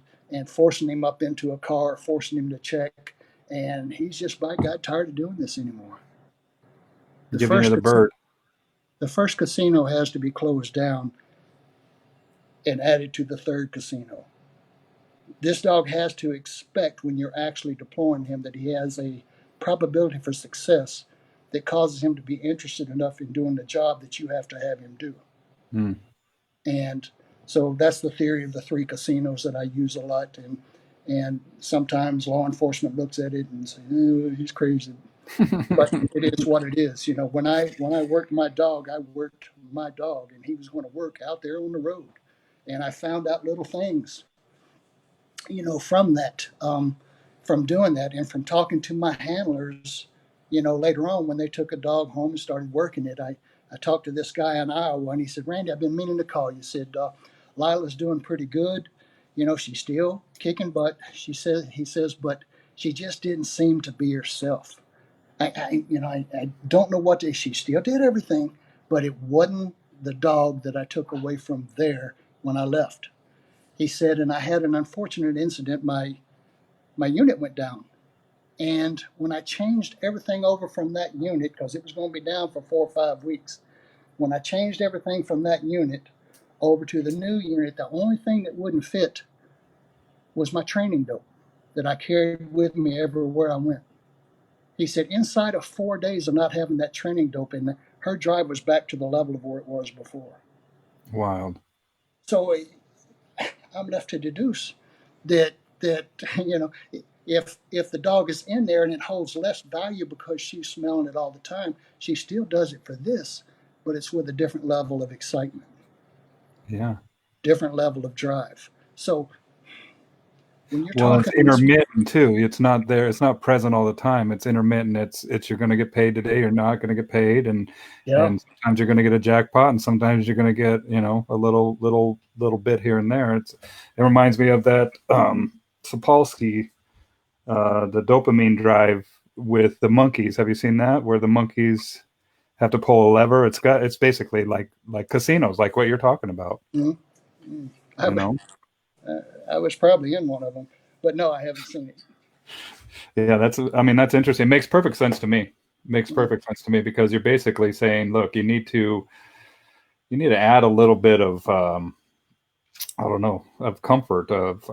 forcing him up into a car, forcing him to check, and he's just by God tired of doing this anymore. The Giving you first the bird. the first casino has to be closed down and added to the third casino. This dog has to expect when you're actually deploying him that he has a probability for success that causes him to be interested enough in doing the job that you have to have him do. Hmm. And so that's the theory of the three casinos that I use a lot. And sometimes law enforcement looks at it and says, oh, he's crazy. But it is what it is. You know, when I worked my dog, I worked my dog, and he was going to work out there on the road. And I found out little things, from that, from doing that, and from talking to my handlers. Later on when they took a dog home and started working it, I talked to this guy in Iowa, and he said, "Randy, I've been meaning to call you." Said, "Lila's doing pretty good. She's still kicking butt." He says, "But she just didn't seem to be herself. I don't know what she still did everything, but it wasn't the dog that I took away from there when I left." He said, "And I had an unfortunate incident. My unit went down. And when I changed everything over from that unit, because it was going to be down for 4 or 5 weeks, when I changed everything from that unit over to the new unit, the only thing that wouldn't fit was my training dope that I carried with me everywhere I went." He said, inside of 4 days of not having that training dope in there, her drive was back to the level of where it was before. Wild. So I'm left to deduce that if the dog is in there and it holds less value because she's smelling it all the time, she still does it for this, but it's with a different level of excitement, Yeah. different level of drive. So when you're Well, it's talking these, intermittent too. It's not there. It's not present all the time. It's intermittent. It's you're going to get paid today. You're not going to get paid, yeah, and sometimes you're going to get a jackpot, and sometimes you're going to get a little bit here and there. It reminds me of that Sapolsky, the dopamine drive with the monkeys. Have you seen that? Where the monkeys have to pull a lever. It's basically like casinos, like what you're talking about. mm, mm. You know. I was probably in one of them, but no, I haven't seen it. Yeah, that's interesting. It makes perfect sense to me. Makes Mm. perfect sense to me because you're basically saying, look, you need to add a little bit of I don't know, of comfort of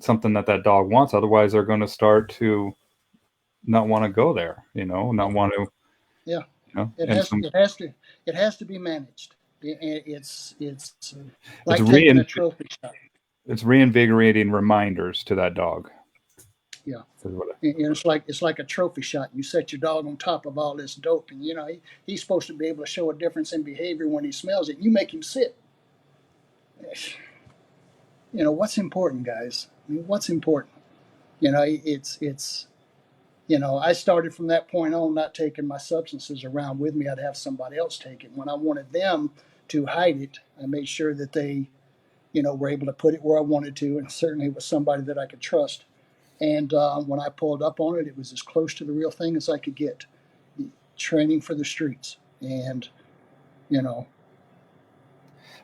something that dog wants. Otherwise, they're going to start to not want to go there. Yeah, Not want to. yeah. It And has some it has to it has to be managed. It's it's like taking a trophy shot. it's reinvigorating reminders to that dog. Yeah. Is what And it's like a trophy shot. You set your dog on top of all this dope, and he's supposed to be able to show a difference in behavior when he smells it. You make him sit. What's important, guys? I mean, what's important? It's I started from that point on not taking my substances around with me. I'd have somebody else take it. When I wanted them to hide it, I made sure that they were able to put it where I wanted to, and certainly with somebody that I could trust. And when I pulled up on it, it was as close to the real thing as I could get. Training for the streets, and you know,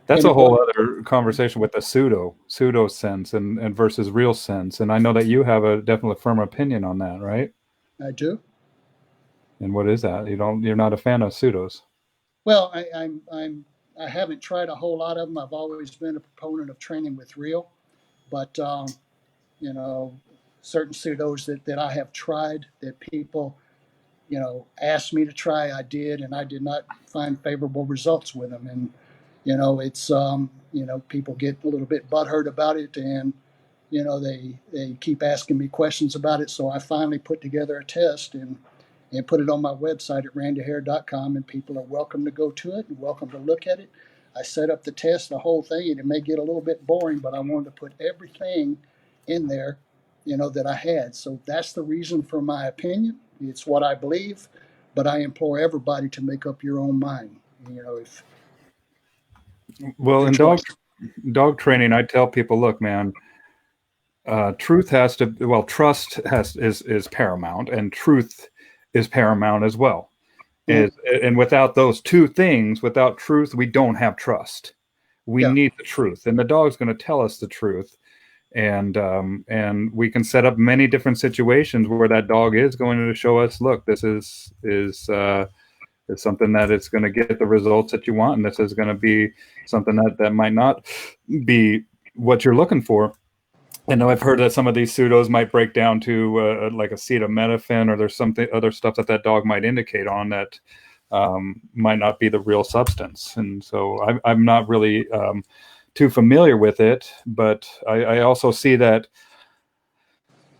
That's and a it was. whole other conversation with the pseudo sense and versus real sense. And I know that you have a definitely firm opinion on that, right? I do. And what is that? You're not a fan of pseudos. Well, I haven't tried a whole lot of them. I've always been a proponent of training with real, but you know, certain pseudos that I have tried that people, asked me to try. I did, and I did not find favorable results with them. And it's people get a little bit butthurt about it, and they keep asking me questions about it. So I finally put together a test and put it on my website at randyhare.com, and people are welcome to go to it and welcome to look at it. I set up the test, the whole thing, and it may get a little bit boring, but I wanted to put everything in there, that I had. So that's the reason for my opinion. It's what I believe, but I implore everybody to make up your own mind. If Well, your in choice. dog training, I tell people, look, man, truth has to well, trust has is paramount, and truth is paramount as well. Mm, Is and without those two things, without truth, we don't have trust. We yeah, need the truth, and the dog's going to tell us the truth. And we can set up many different situations where that dog is going to show us, look, this is something that it's going to get the results that you want, and this is going to be something that might not be what you're looking for. I know I've heard that some of these pseudos might break down to like acetaminophen, or there's something other stuff that dog might indicate on that might not be the real substance. And so I'm not really too familiar with it, but I also see that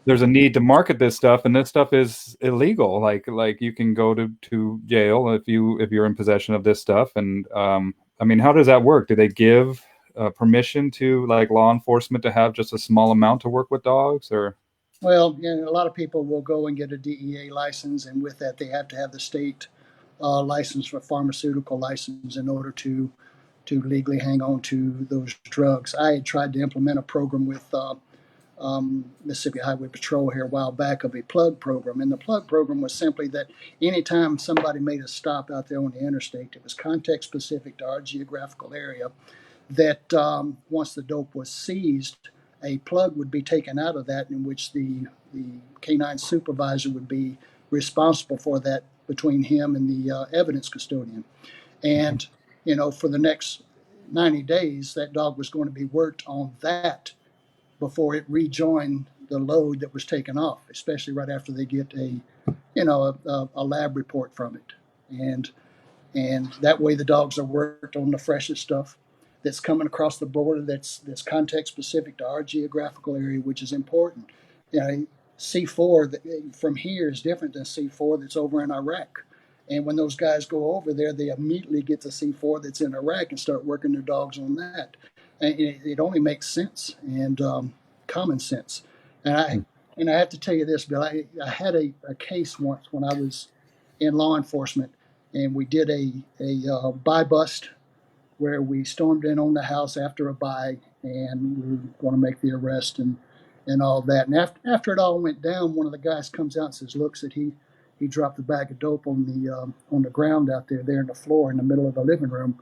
there's a need to market this stuff, and this stuff is illegal. Like you can go to jail if you're in possession of this stuff. And I mean, how does that work? Do they give permission to like law enforcement to have just a small amount to work with dogs, or? well, a lot of people will go and get a DEA license, and with that, they have to have the state license for pharmaceutical license in order to legally hang on to those drugs. I had tried to implement a program with Mississippi Highway Patrol here a while back of a plug program, and the plug program was simply that anytime somebody made a stop out there on the interstate, it was context specific to our geographical area. That once the dope was seized, a plug would be taken out of that, in which the canine supervisor would be responsible for that between him and the evidence custodian. And, for the next 90 days, that dog was going to be worked on that before it rejoined the load that was taken off, especially right after they get a lab report from it. And that way the dogs are worked on the freshest stuff that's coming across the border, that's context specific to our geographical area, which is important. C4 from here is different than C4 that's over in Iraq. And when those guys go over there, they immediately get the C4 that's in Iraq and start working their dogs on that. And it only makes sense and common sense. And I have to tell you this, Bill. I had a case once when I was in law enforcement, and we did a buy bust where we stormed in on the house after a buy, and we were going to make the arrest and all that. And after it all went down, one of the guys comes out and says, "Looks that he dropped the bag of dope on the ground out there in the floor in the middle of the living room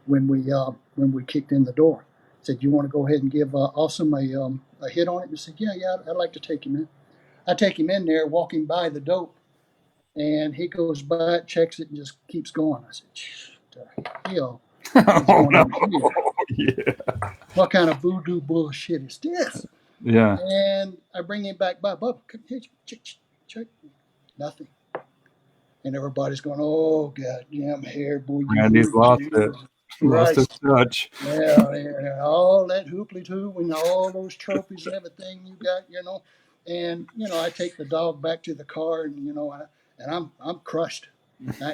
when we kicked in the door." Said, "You want to go ahead and give Awesome a hit on it?" And I said, "Yeah, I'd like to take him in." I take him in there, walking by the dope, and he goes by it, checks it, and just keeps going. I said, "What the hell is Oh going no. on here? Yeah. What kind of voodoo bullshit is this?" Yeah. And I bring him back by, "Bubba, come here, check. Nothing." And everybody's going, "Oh, goddamn Hair, boy, Randy's lost it. you Lost his Christ." touch. Yeah, and all that hooply too, and all those trophies and everything you got. And I take the dog back to the car, and and I'm crushed.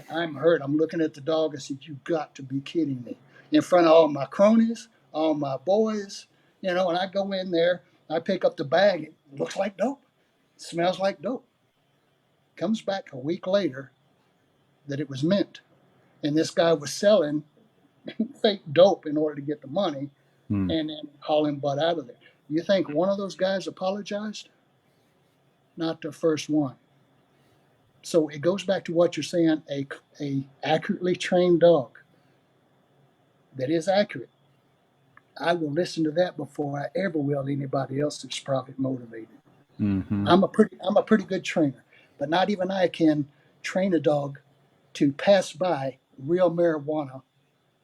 I'm hurt. I'm looking at the dog. I said, "You got to be kidding me!" In front of all my cronies, all my boys, and I go in there, I pick up the bag. It looks like dope, smells like dope. Comes back a week later that it was mint, and this guy was selling fake dope in order to get the money Hmm. and then haul him butt out of there. You think one of those guys apologized? Not the first one. So it goes back to what you're saying. A accurately trained dog that is accurate, I will listen to that before I ever will anybody else that's profit motivated. Mm-hmm. I'm a pretty good trainer, but not even I can train a dog to pass by real marijuana,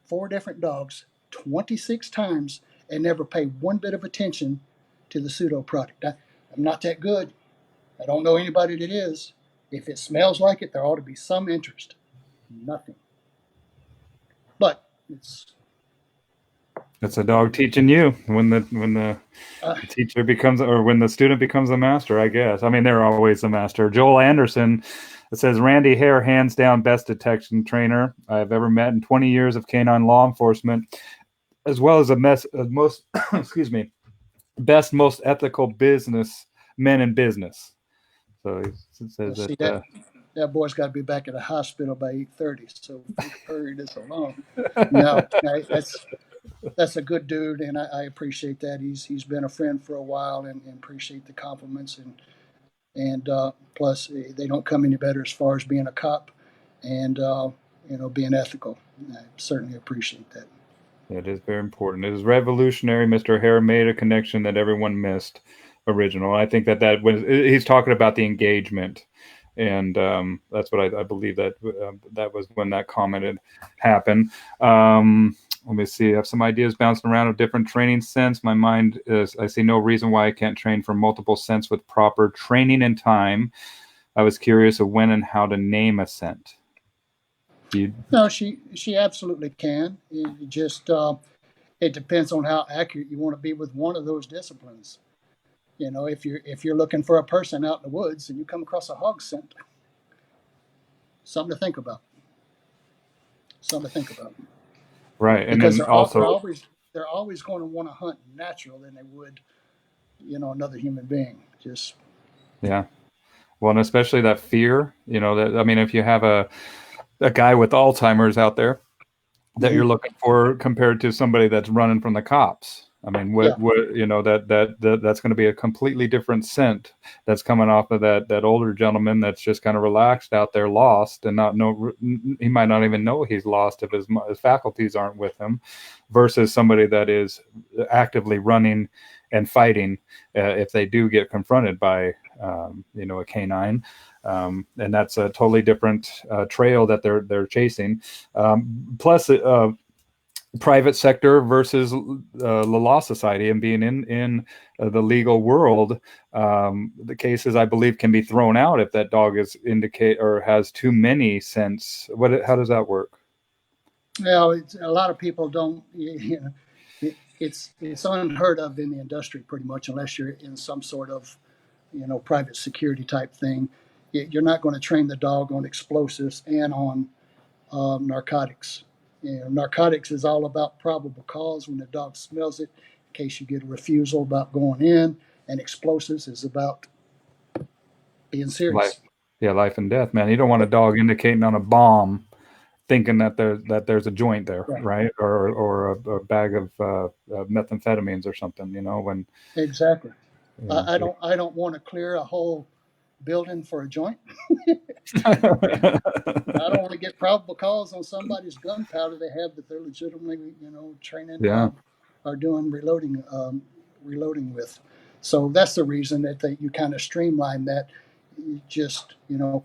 4 different dogs, 26 times, and never pay one bit of attention to the pseudo product. I'm not that good. I don't know anybody that is. If it smells like it, there ought to be some interest. Nothing. But It's a dog teaching you when the uh, teacher becomes, or when the student becomes the master, I guess. I mean, they're always the master. Joel Anderson, it says Randy Hare, hands down best detection trainer I've ever met in 20 years of canine law enforcement, as well as most excuse me, best, most ethical business men in business. So he says see that. that boy's got to be back at the hospital by 8:30. So if we hurry this along. No, that's a good dude, and I appreciate that. He's been a friend for a while, and appreciate the compliments, and plus they don't come any better as far as being a cop, and being ethical. I certainly appreciate that. It is very important. It is revolutionary. Mr. Hare made a connection that everyone missed. Original. I think that was, he's talking about the engagement, and that's what I believe that that was when that comment had happened. Let me see. I have some ideas bouncing around of different training scents. My mind is, I see no reason why I can't train for multiple scents with proper training and time. I was curious of when and how to name a scent. No, she absolutely can. It just it depends on how accurate you want to be with one of those disciplines. If you're looking for a person out in the woods and you come across a hog scent, something to think about. Something to think about. Right, and Because then they're all, also, they're always going to want to hunt natural than they would, another human being. Just yeah. Well, and especially that fear, that, I mean, if you have a guy with Alzheimer's out there that mm-hmm. you're looking for compared to somebody that's running from the cops. I mean, Yeah, that's going to be a completely different scent that's coming off of that older gentleman that's just kind of relaxed out there, lost, and not know, he might not even know he's lost if his faculties aren't with him, versus somebody that is actively running and fighting if they do get confronted by a canine. And that's a totally different trail that they're chasing. Plus, private sector versus the law society, and being in the legal world, the cases, I believe, can be thrown out if that dog is indicate or has too many scents. How does that work? well, a lot of people don't. It's unheard of in the industry pretty much, unless you're in some sort of private security type thing. You're not going to train the dog on explosives and on narcotics. Narcotics is all about probable cause when the dog smells it, in case you get a refusal about going in, and explosives is about being Life, serious. yeah, life and death, man. You don't want a dog indicating on a bomb, thinking that there's a joint there, Right. right? Or a bag of methamphetamines or something. When Exactly. I so. don't want to clear a whole building for a joint. I don't want to get probable cause on somebody's gunpowder they have that they're legitimately, training Yeah. or doing reloading with. So that's the reason that you kind of streamline that. You just,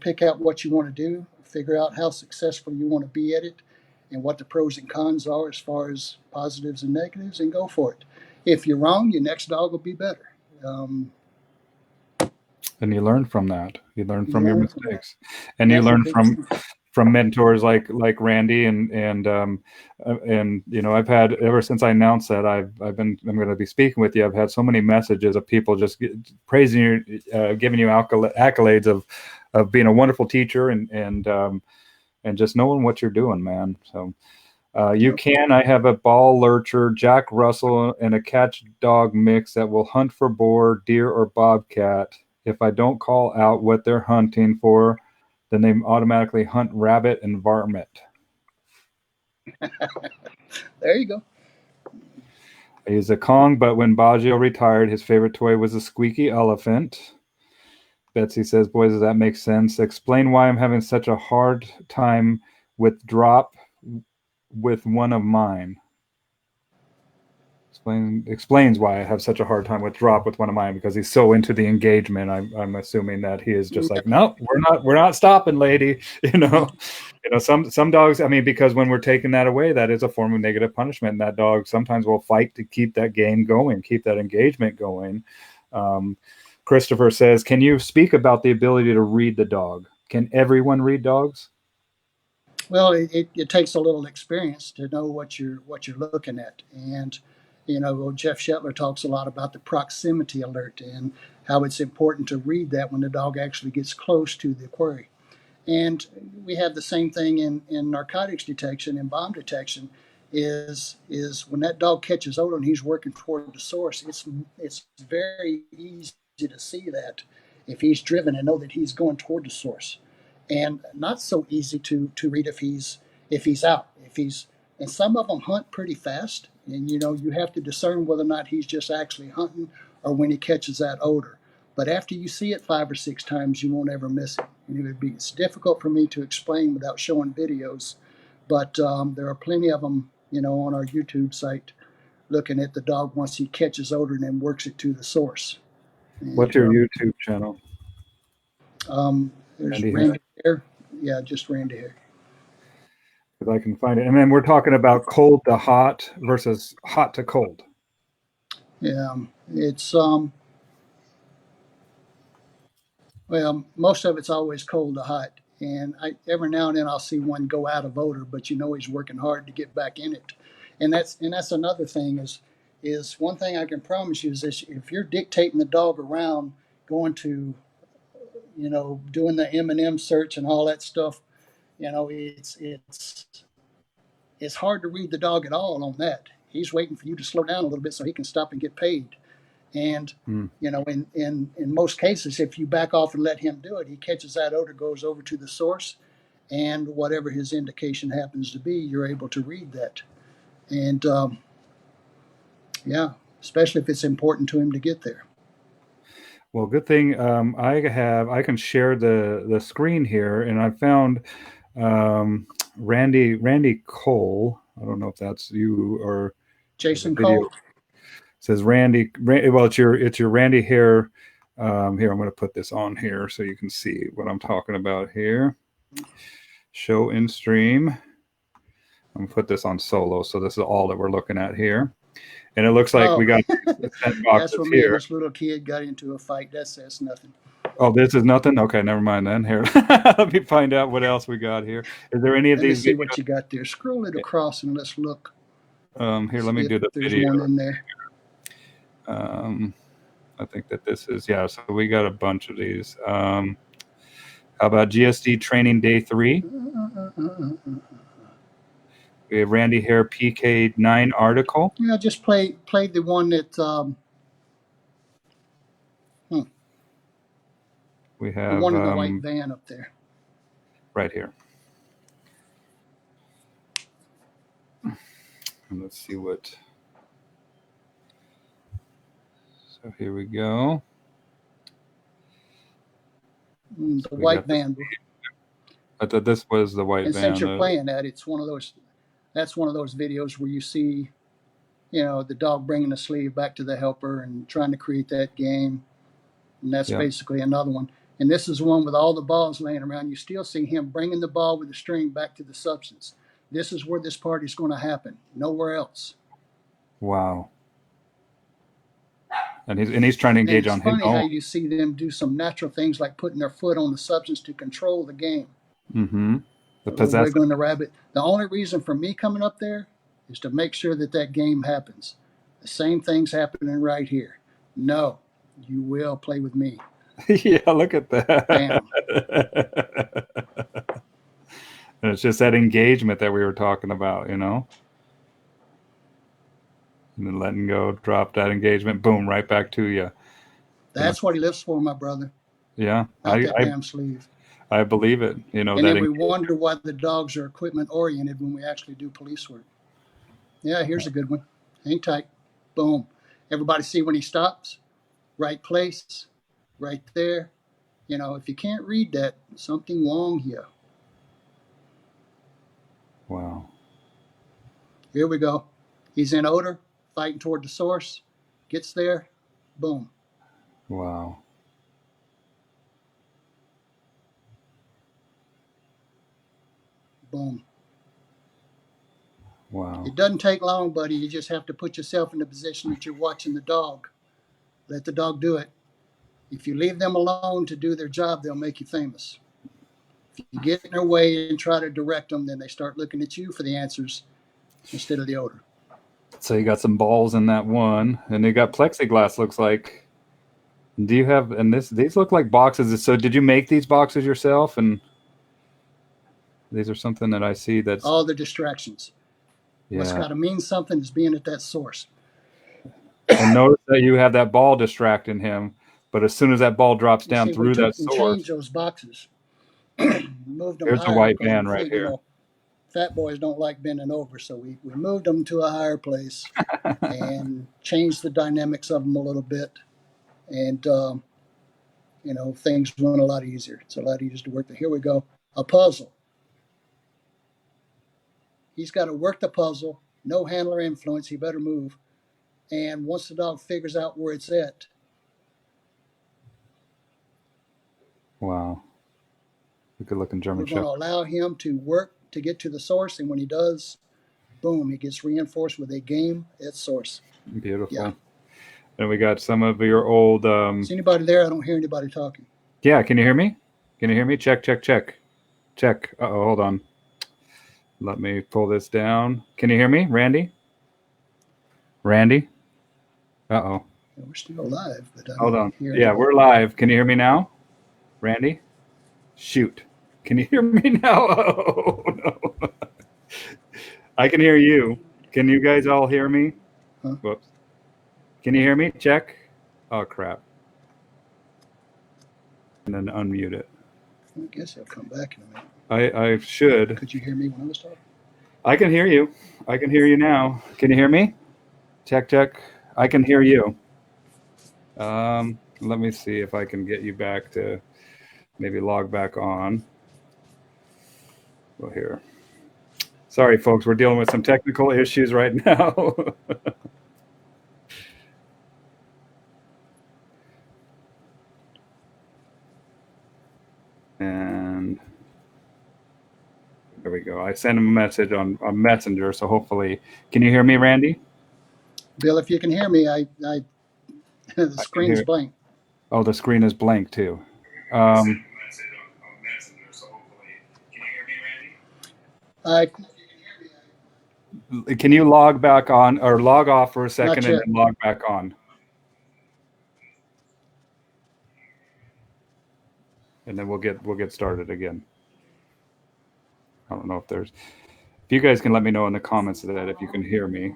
pick out what you want to do, figure out how successful you want to be at it, and what the pros and cons are as far as positives and negatives, and go for it. If you're wrong, your next dog will be better. Um, And you learn from that. You learn you from your learn from that. mistakes, and you That's the learn biggest thing. from mentors like Randy, and I've had, ever since I announced that I'm going to be speaking with you. I've had so many messages of people just praising you, giving you accolades of being a wonderful teacher, and just knowing what you're doing, man. So. I have a ball lurcher, Jack Russell, and a catch dog mix that will hunt for boar, deer, or bobcat. If I don't call out what they're hunting for, then they automatically hunt rabbit and varmint. There you go. He's a Kong, but when Baggio retired, his favorite toy was a squeaky elephant. Betsy says, boys, does that make sense? Explain why I'm having such a hard time with drop with one of mine. Explains why I have such a hard time with drop with one of mine, because he's so into the engagement. I'm assuming that he is just like, no, we're not stopping, lady. Some dogs. I mean, because when we're taking that away, that is a form of negative punishment. And that dog sometimes will fight to keep that game going, keep that engagement going. Christopher says, "Can you speak about the ability to read the dog? Can everyone read dogs?" Well, it takes a little experience to know what you're looking at, and Jeff Shetler talks a lot about the proximity alert and how it's important to read that when the dog actually gets close to the quarry. And we have the same thing in narcotics detection and bomb detection. Is when that dog catches odor and he's working toward the source, it's very easy to see that if he's driven and know that he's going toward the source, and not so easy to read if he's out if he's and some of them hunt pretty fast, and you have to discern whether or not he's just actually hunting or when he catches that odor. But after you see it 5 or 6 times, you won't ever miss it. And it's difficult for me to explain without showing videos, but there are plenty of them, on our YouTube site, looking at the dog once he catches odor and then works it to the source. What's And your YouTube channel? there's Randy Hare. Randy Hare. Yeah, just Randy Hare. If I can find it. And then we're talking about cold to hot versus hot to cold. Yeah, it's well, most of it's always cold to hot, and every now and then I'll see one go out of odor, but he's working hard to get back in it, and that's another thing is one thing I can promise you is this: if you're dictating the dog around, going to doing the M&M search and all that stuff, it's hard to read the dog at all on that. He's waiting for you to slow down a little bit so he can stop and get paid. And in most cases, if you back off and let him do it, he catches that odor, goes over to the source, and whatever his indication happens to be, you're able to read that. And yeah, especially if it's important to him to get there. Well, good thing I can share the screen here, and I found Randy Cole. I don't know if that's you or Jason video. Cole. It says Randy. Well, it's your Randy Hare. Here, I'm going to put this on here so you can see what I'm talking about here. Show in stream. I'm going to put this on solo, so this is all that we're looking at here. And it looks like we got that's where me and this little kid got into a fight. That's nothing. Oh, this is nothing? Okay, never mind then. Here, let me find out what else we got here. Is there any of Let me these see videos? what you got there. Scroll it across and let's look. Here, let me do the there's video. One in there. I think that this is, yeah, so we got a bunch of these. How about GSD training day 3? We have Randy Hare PK9 article. Yeah, just play the one that we have the one in the white van up there. Right here. And let's see what. So here we go. The white van. I thought this was the white van. And since you're playing that, it's one of those. That's one of those videos where you see, the dog bringing the sleeve back to the helper and trying to create that game, and that's basically another one. And this is one with all the balls laying around. You still see him bringing the ball with the string back to the substance. This is where this party's going to happen. Nowhere else. Wow. And he's trying to engage on his own. It's funny how you see them do some natural things like putting their foot on the substance to control the game. Mm-hmm. Wiggling the rabbit. The only reason for me coming up there is to make sure that game happens. The same thing's happening right here. No, you will play with me. Yeah, look at that. Bam. And it's just that engagement that we were talking about, And then letting go, drop that engagement, boom, right back to you. That's what he lives for, my brother. Yeah. Not that damn sleeve. I believe it. And then we wonder why the dogs are equipment oriented when we actually do police work. Yeah, here's a good one. Hang tight. Boom. Everybody see when he stops? Right place, right there. If you can't read that, something wrong here. Wow. Here we go. He's in odor, fighting toward the source. Gets there, boom. Wow. Boom. Wow. It doesn't take long, buddy. You just have to put yourself in the position that you're watching the dog. Let the dog do it. If you leave them alone to do their job, they'll make you famous. If you get in their way and try to direct them, then they start looking at you for the answers instead of the odor. So you got some balls in that one, and you got plexiglass. Looks like. Do you have? And these look like boxes. So did you make these boxes yourself? And these are something that I see that's all the distractions. What's yeah. got to mean something is being at that source. And notice that you have that ball distracting him, but as soon as that ball drops You down see, we through that took and changed source, those boxes, moved them there's the higher white because van we right figured, here. fat boys don't like bending over. So we moved them to a higher place and changed the dynamics of them a little bit. And, things went a lot easier. It's a lot easier to work. Here we go. A puzzle. He's got to work the puzzle, no handler influence. He better move. And once the dog figures out where it's at, Wow. Good looking German we're going Shepherd. to allow him to work to get to the source. And when he does, boom, he gets reinforced with a game at source. Beautiful. Yeah. And we got some of your old. Is anybody there? I don't hear anybody talking. Yeah, can you hear me? Can you hear me? Check, check, check. Check. Uh-oh, hold on. Let me pull this down. Can you hear me, Randy? Randy? Uh-oh. Yeah, we're still live, but I Hold don't on. hear Yeah, anybody. we're live. Can you hear me now? Randy? Shoot. Can you hear me now? Oh, no. I can hear you. Can you guys all hear me? Huh? Whoops. Can you hear me? Check. Oh, crap. And then unmute it. I guess he'll come back in a minute. I should. Could you hear me when I was talking? I can hear you. I can hear you now. Can you hear me? Check, check. I can hear you. Let me see if I can get you back to maybe log back on. Well, here. Sorry, folks. We're dealing with some technical issues right now. And there we go. I sent him a message on Messenger, so hopefully, can you hear me, Randy? Bill, if you can hear me, the screen's blank. Oh, the screen is blank too. Can you log back on or log off for a second and then log back on? And then we'll get started again. I don't know if there's. If you guys can let me know in the comments of that if you can hear me.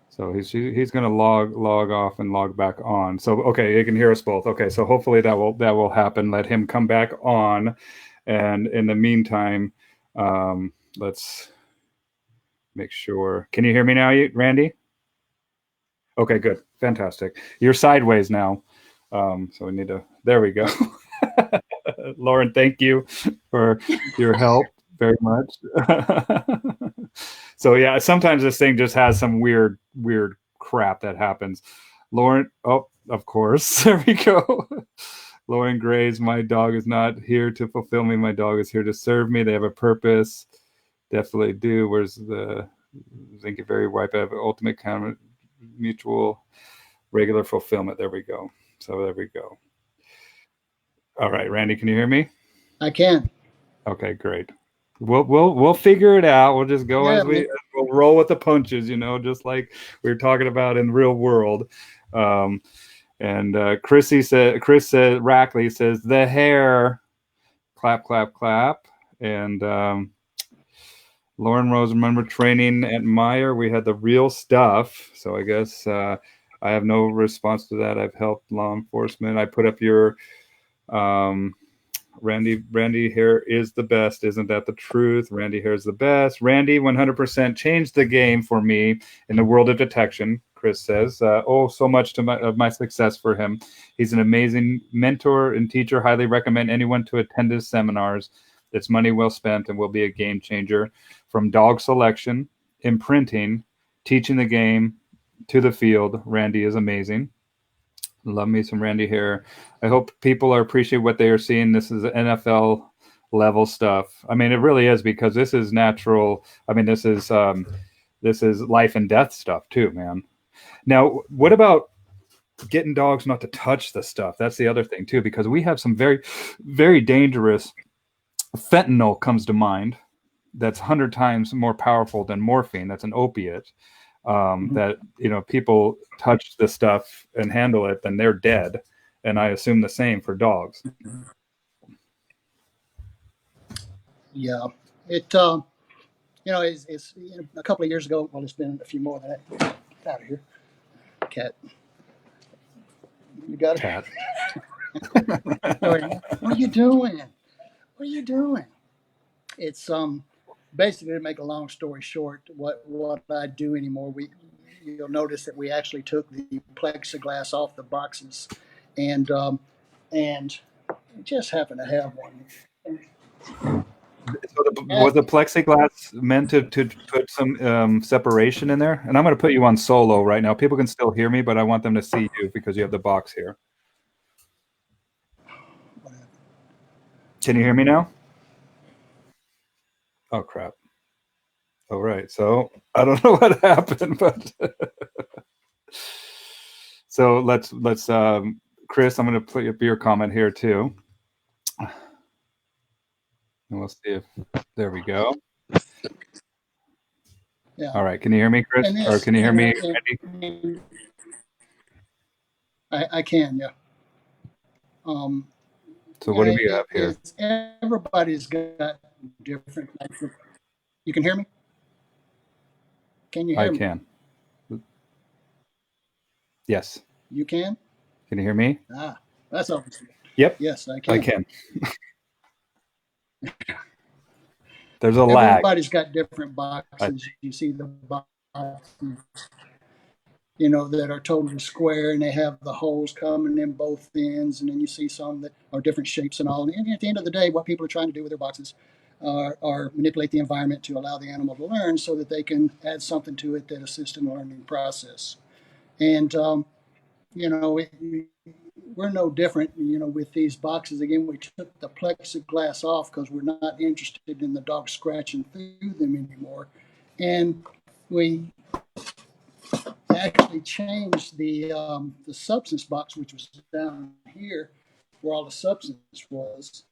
So he's going to log off and log back on. So okay, you can hear us both. Okay, so hopefully that will happen. Let him come back on, and in the meantime, let's make sure. Can you hear me now, Randy? Okay, good, fantastic. You're sideways now, so we need to. There we go. Lauren, thank you for your help very much. So yeah, sometimes this thing just has some weird crap that happens. Lauren, oh, of course, there we go. Lauren Graves, my dog is not here to fulfill me. My dog is here to serve me. They have a purpose. Definitely do. Where's the thank you very wipe out ultimate kind of mutual regular fulfillment. There we go. So there we go. All right, Randy, can you hear me? I can. Okay, great. We'll figure it out. We'll just go as we'll roll with the punches, just like we were talking about in the real world. And Chris said Rackley says the hair, clap, clap, clap. And Lauren Rose, remember training at Meyer? We had the real stuff. So I guess I have no response to that. I've helped law enforcement. I put up your Randy Hare is the best. Isn't that the truth? Randy Hare is the best. Randy 100% changed the game for me in the world of detection, Chris says. So much of my success for him. He's an amazing mentor and teacher. Highly recommend anyone to attend his seminars. It's money well spent and will be a game changer. From dog selection, imprinting, teaching the game to the field, Randy is amazing. Love me some Randy Hare. I hope people appreciate what they are seeing. This is NFL level stuff. I mean, it really is, because this is natural. I mean, this is life and death stuff too, man. Now, what about getting dogs not to touch the stuff. That's the other thing too, because we have some very, very dangerous fentanyl comes to mind. That's 100 times more powerful than morphine. That's an opiate. That people touch the stuff and handle it, then they're dead. And I assume the same for dogs. Yeah, it it's a couple of years ago. Well, it's been a few more than that. Get out of here, cat. You got it. Cat. What are you doing? What are you doing? It's basically, to make a long story short, what I do anymore. You'll notice that we actually took the plexiglass off the boxes, and just happen to have one. So was the plexiglass meant to put some separation in there? And I'm going to put you on solo right now. People can still hear me, but I want them to see you because you have the box here. Can you hear me now? Oh, crap. All right. So I don't know what happened, but so let's Chris, I'm going to put up your comment here too. And we'll see if there we go. Yeah. All right. Can you hear me, Chris? Or can you hear me, Randy? I can, yeah. So what do we have here? Everybody's got different types of. You can hear me? Can you hear I me? can. Yes. You can? Can you hear me? That's obviously. Yep. Yes, I can. I can. There's a lag. Everybody's got different boxes. You see the boxes, that are totally square and they have the holes coming in both ends, and then you see some that are different shapes and all. And at the end of the day, what people are trying to do with their boxes are manipulate the environment to allow the animal to learn so that they can add something to it that assists in the learning process. And, we're no different, with these boxes. Again, we took the plexiglass off because we're not interested in the dog scratching through them anymore. And we actually changed the substance box, which was down here where all the substance was.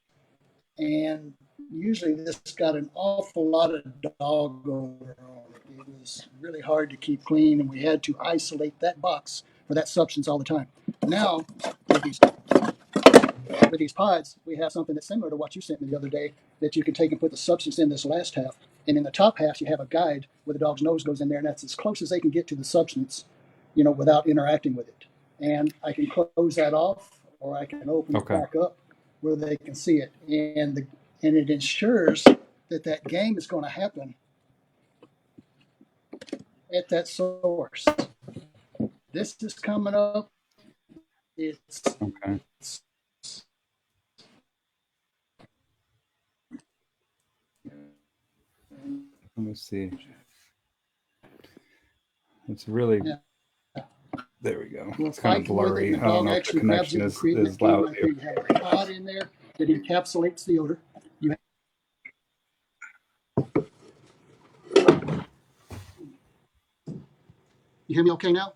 And usually this got an awful lot of dog odor on it. It was really hard to keep clean, and we had to isolate that box for that substance all the time. Now, with these pods, we have something that's similar to what you sent me the other day, that you can take and put the substance in this last half. And in the top half, you have a guide where the dog's nose goes in there, and that's as close as they can get to the substance, without interacting with it. And I can close that off, or I can open it back up where they can see it. And it ensures that game is going to happen at that source. This is coming up. It's okay. Let me see. It's really. Yeah. There we go. It's kind of blurry. I don't know if the connection is loud here. You have a pod in there that encapsulates the odor. You hear me okay now?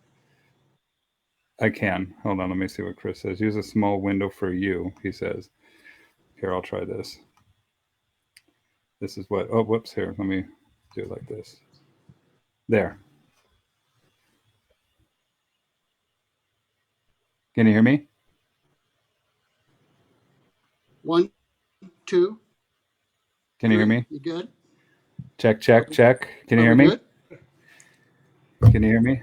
I can. Hold on. Let me see what Chris says. Use a small window for you, he says. Here, I'll try this. This is what. Oh, whoops. Here, let me do it like this. There. Can you hear me? 1, 2. Can you hear me? You good? Check. Can you hear me? Good? Can you hear me?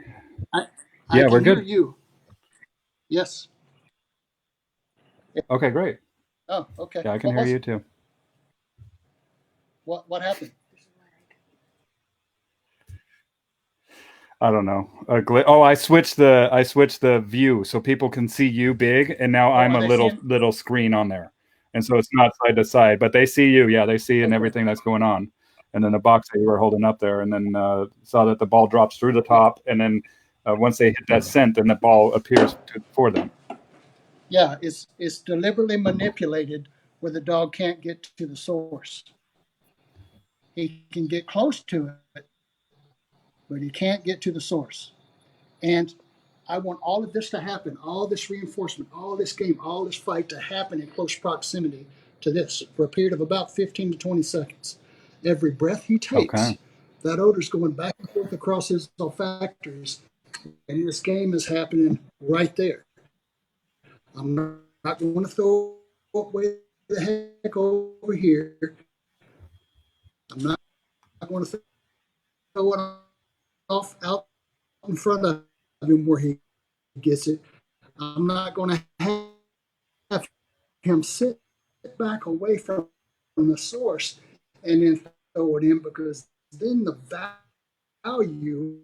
Yeah, we're good. Hear you. Yes. Okay, great. Oh, okay. Yeah, I can hear you too. What happened? I don't know. I switched the view so people can see you big, and now I'm a little screen on there, and so it's not side to side, but they see you. Yeah, they see and everything that's going on, and then the box that you were holding up there, and then saw that the ball drops through the top, and then once they hit that scent, then the ball appears for them. Yeah, it's deliberately manipulated where the dog can't get to the source. He can get close to it, but he can't get to the source. And I want all of this to happen, all this reinforcement, all this game, all this fight to happen in close proximity to this for a period of about 15 to 20 seconds. Every breath he Okay. takes, that odor's going back and forth across his olfactories, and this game is happening right there. I'm not going to throw away the heck over here. I'm not going to throw it off out in front of him where he gets it. I'm not going to have him sit back away from the source and then throw it in, because then the value,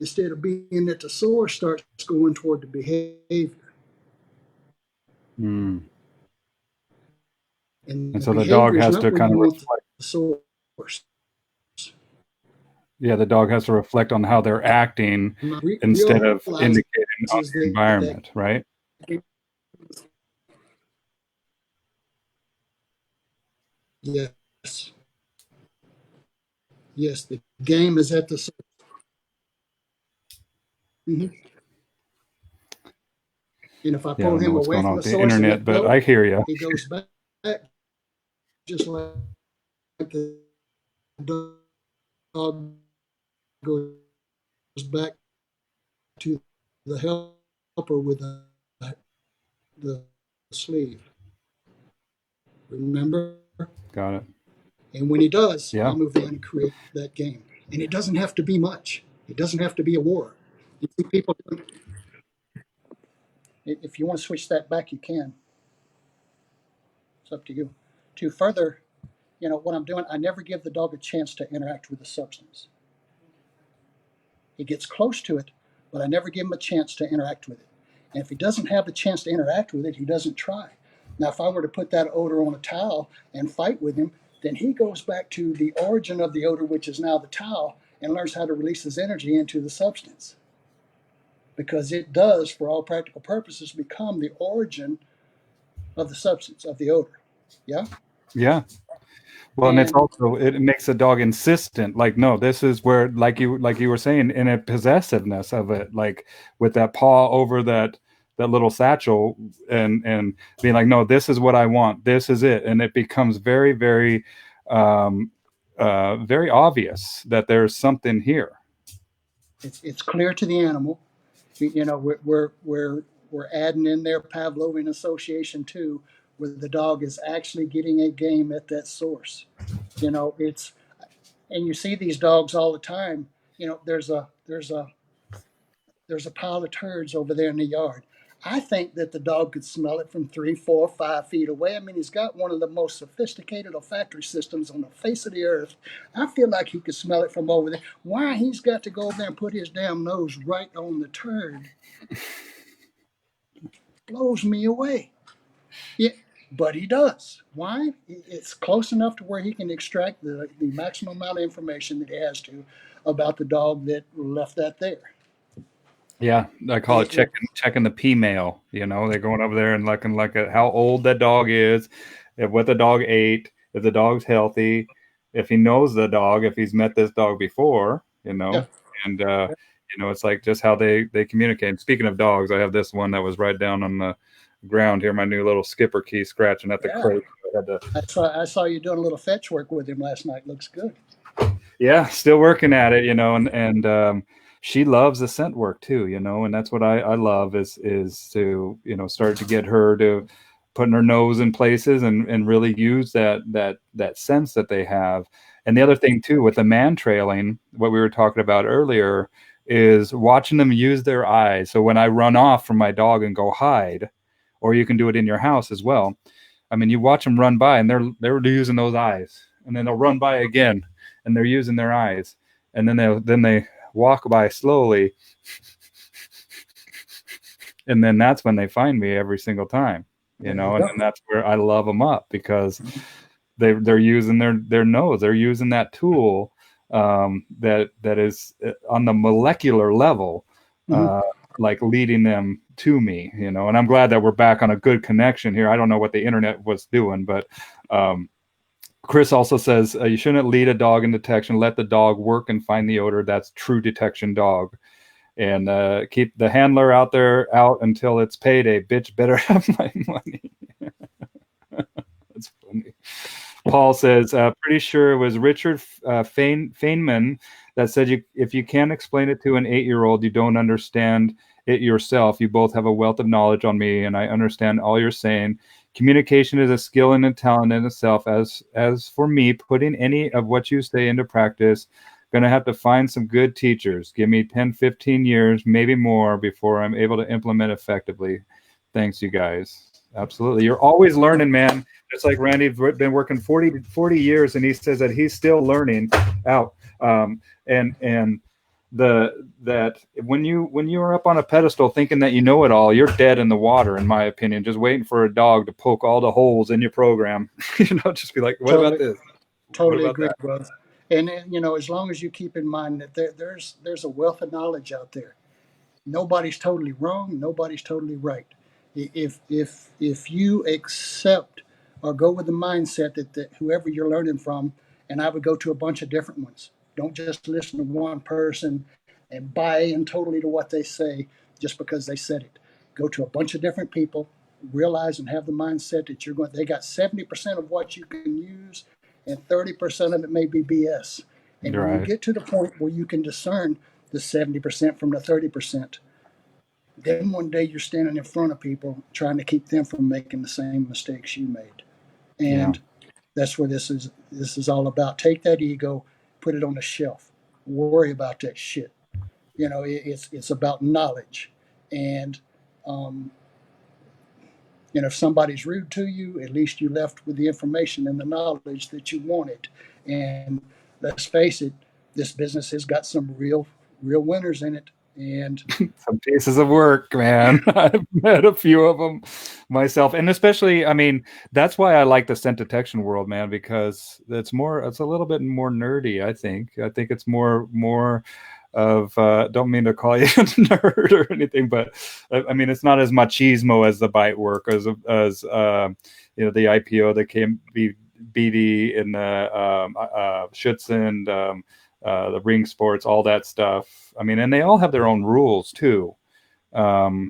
instead of being at the source, starts going toward the behavior. Mm. And And the so the dog behavior is has not to where kind you of want reflect. the source. Yeah, the dog has to reflect on how they're acting instead of Realizes indicating on the that environment, right? yes, yes, the game is at the source. Mm-hmm. And if I Yeah, I pull don't know him what's away going on from with the the source and internet, let but go, I hear you. he goes back just like the dog goes back to the helper with the sleeve. Remember? Got it. And when he does, Yeah. I move in and create that game. And it doesn't have to be much. It doesn't have to be a war. You see people, if you want to switch that back, you can. It's up to you. To further, what I'm doing, I never give the dog a chance to interact with the substance. He gets close to it, but I never give him a chance to interact with it. And if he doesn't have the chance to interact with it, he doesn't try. Now, if I were to put that odor on a towel and fight with him, then he goes back to the origin of the odor, which is now the towel, and learns how to release his energy into the substance. Because it does, for all practical purposes, become the origin of the substance, of the odor. Yeah? Yeah. Well, and it's And also it makes the dog insistent. Like, no, this is where, like you were saying, in a possessiveness of it, like with that paw over that little satchel, and being like, no, this is what I want. This is it, and it becomes very, very, um, very obvious that there's something here. it's clear to the animal. We're adding in their Pavlovian association too, where the dog is actually getting a game at that source. It's and you see these dogs all the time. There's a pile of turds over there in the yard. I think that the dog could smell it from 3, 4, 5 feet away. I mean, he's got one of the most sophisticated olfactory systems on the face of the earth. I feel like he could smell it from over there. Why he's got to go over there and put his damn nose right on the turd blows me away. Yeah, but he does. Why? It's close enough to where he can extract the maximum amount of information that he has to about the dog that left that there. Yeah, I call it It, checking the P mail. They're going over there and looking like at how old that dog is, if what the dog ate, if the dog's healthy, if he knows the dog, if he's met this dog before, yeah, and it's like just how they communicate. And speaking of dogs, I have this one that was right down on the ground here, my new little skipper key scratching at the yeah. crate. I had to, I saw you doing a little fetch work with him last night. Looks good. yeah, still working at it, and she loves the scent work too, and that's what I love is to, start to get her to putting her nose in places and really use that sense that they have. And the other thing too, with the man trailing, what we were talking about earlier, is watching them use their eyes. So when I run off from my dog and go hide, or you can do it in your house as well. I mean, you watch them run by and they're using those eyes, and then they'll run by again and they're using their eyes, and then they walk by slowly, and then that's when they find me every single time, There you and go. then that's where I love them up, because they're using their nose, they're using that tool, that is on the molecular level, Mm-hmm. uh, like leading them to me, and I'm glad that we're back on a good connection here. I don't know what the internet was doing, but Chris also says you shouldn't lead a dog in detection. Let the dog work and find the odor. That's true detection dog. and keep the handler out there out until it's payday. Bitch better have my money. That's funny. Paul says, pretty sure it was Richard Feynman that said, if you can't explain it to an 8-year-old, you don't understand it yourself. You both have a wealth of knowledge on me, and I understand all you're saying. Communication is a skill and a talent in itself. As for me, putting any of what you say into practice, going to have to find some good teachers. Give me 10, 15 years, maybe more, before I'm able to implement effectively. Thanks, you guys. Absolutely. You're always learning, man. Just like Randy's been working 40 years, and he says that he's still learning out. And that when you are up on a pedestal thinking that you know it all, you're dead in the water, in my opinion, just waiting for a dog to poke all the holes in your program. Just be like, what Totally, about this? What totally about agree, that? brother. And as long as you keep in mind that there's a wealth of knowledge out there. Nobody's totally wrong. Nobody's totally right. If you accept or go with the mindset that whoever you're learning from, and I would go to a bunch of different ones. Don't just listen to one person and buy in totally to what they say just because they said it. Go to a bunch of different people, realize and have the mindset that you're going. They got 70% of what you can use, and 30% of it may be BS. And when you Right. get to the point where you can discern the 70% from the 30%, then one day you're standing in front of people trying to keep them from making the same mistakes you made. Yeah. And that's where this is all about. Take that ego, put it on the shelf. Worry about that shit. It's about knowledge. And um, if somebody's rude to you, at least you left with the information and the knowledge that you wanted. And let's face it, this business has got some real winners in it. And Some pieces of work, man. I've met a few of them myself, and especially, I mean, that's why I like the scent detection world, man, because it's a little bit more nerdy. I think it's more of don't mean to call you a nerd or anything, but I mean, it's not as machismo as the bite work as the IPO, the BD, and the Schützen, the ring sports, all that stuff. I mean, and they all have their own rules too,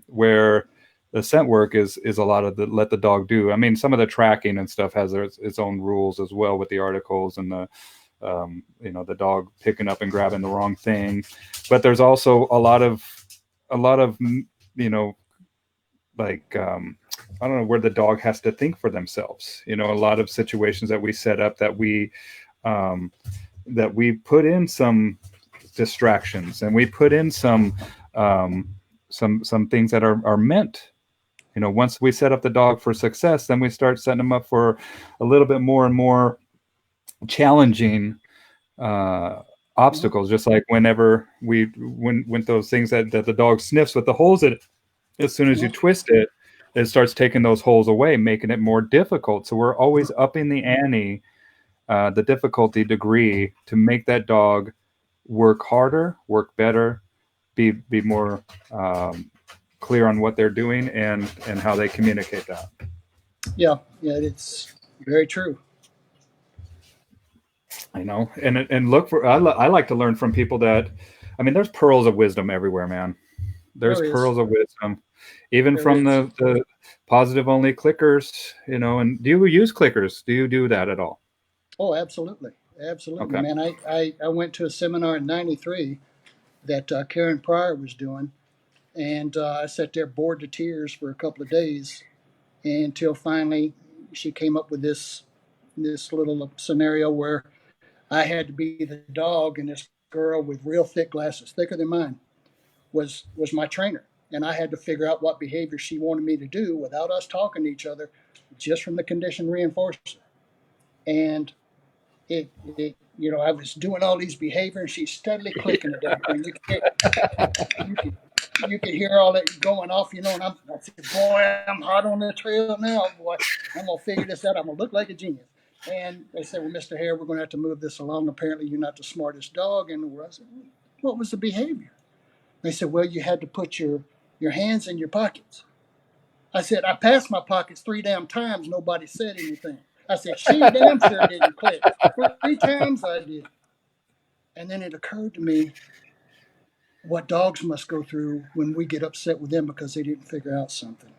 where the scent work is a lot of the let the dog do. I mean, some of the tracking and stuff has its own rules as well, with the articles and the dog picking up and grabbing the wrong thing. But there's also a lot of like I don't know, where the dog has to think for themselves. A lot of situations that we set up um, that we put in some distractions, and we put in some things that are meant. Once we set up the dog for success, then we start setting them up for a little bit more and more challenging uh, obstacles. Just like whenever when those things that the dog sniffs with the holes in it, as soon as you twist it, it starts taking those holes away, making it more difficult. So we're always upping the ante, the difficulty degree, to make that dog work harder, work better, be more clear on what they're doing, and how they communicate that. yeah, it's very true. And look for. I like to learn from people that. I mean, there's pearls of wisdom everywhere, man. There's There is. pearls of wisdom, even There from is. the positive only clickers. And do you use clickers? Do you do that at all? Oh, absolutely. Absolutely, Okay. man. I went to a seminar in 93 that Karen Pryor was doing, and I sat there bored to tears for a couple of days until finally she came up with this little scenario where I had to be the dog, and this girl with real thick glasses, thicker than mine, was my trainer. And I had to figure out what behavior she wanted me to do without us talking to each other, just from the conditioned reinforcer. And I was doing all these behavior, and she's steadily clicking the damn thing. You could, you could hear all that going off, and I said, boy, I'm hot on the trail now, boy. I'm gonna figure this out. I'm gonna look like a genius. And they said, well, Mr. Hare, we're gonna have to move this along. Apparently, you're not the smartest dog in the world. I said, what was the behavior? They said, well, you had to put your hands in your pockets. I said, I passed my pockets 3 damn times. Nobody said anything. I said, she damn sure didn't click. 3 times I did. And then it occurred to me, what dogs must go through when we get upset with them because they didn't figure out something.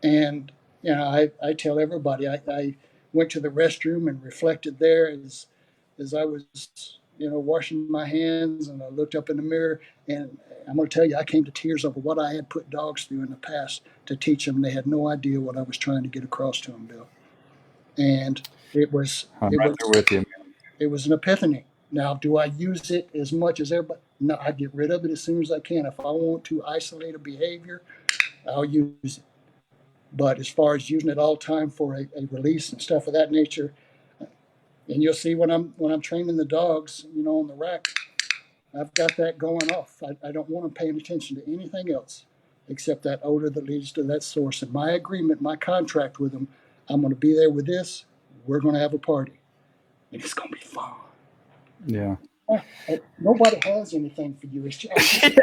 And I tell everybody, I went to the restroom and reflected there as I was washing my hands, and I looked up in the mirror, and I'm going to tell you, I came to tears over what I had put dogs through in the past to teach them. They had no idea what I was trying to get across to them, Bill. And it was I'm it right was there with you. it was an epiphany. Now, do I use it as much as everybody? No, I get rid of it as soon as I can. If I want to isolate a behavior, I'll use it. But as far as using it all the time for a release and stuff of that nature, and you'll see when I'm training the dogs, on the rack, I've got that going off. I don't want them paying attention to anything else except that odor that leads to that source. And my agreement, my contract with them, I'm going to be there with this. We're going to have a party, and it's going to be fun. Yeah. Nobody has anything for you. It's just,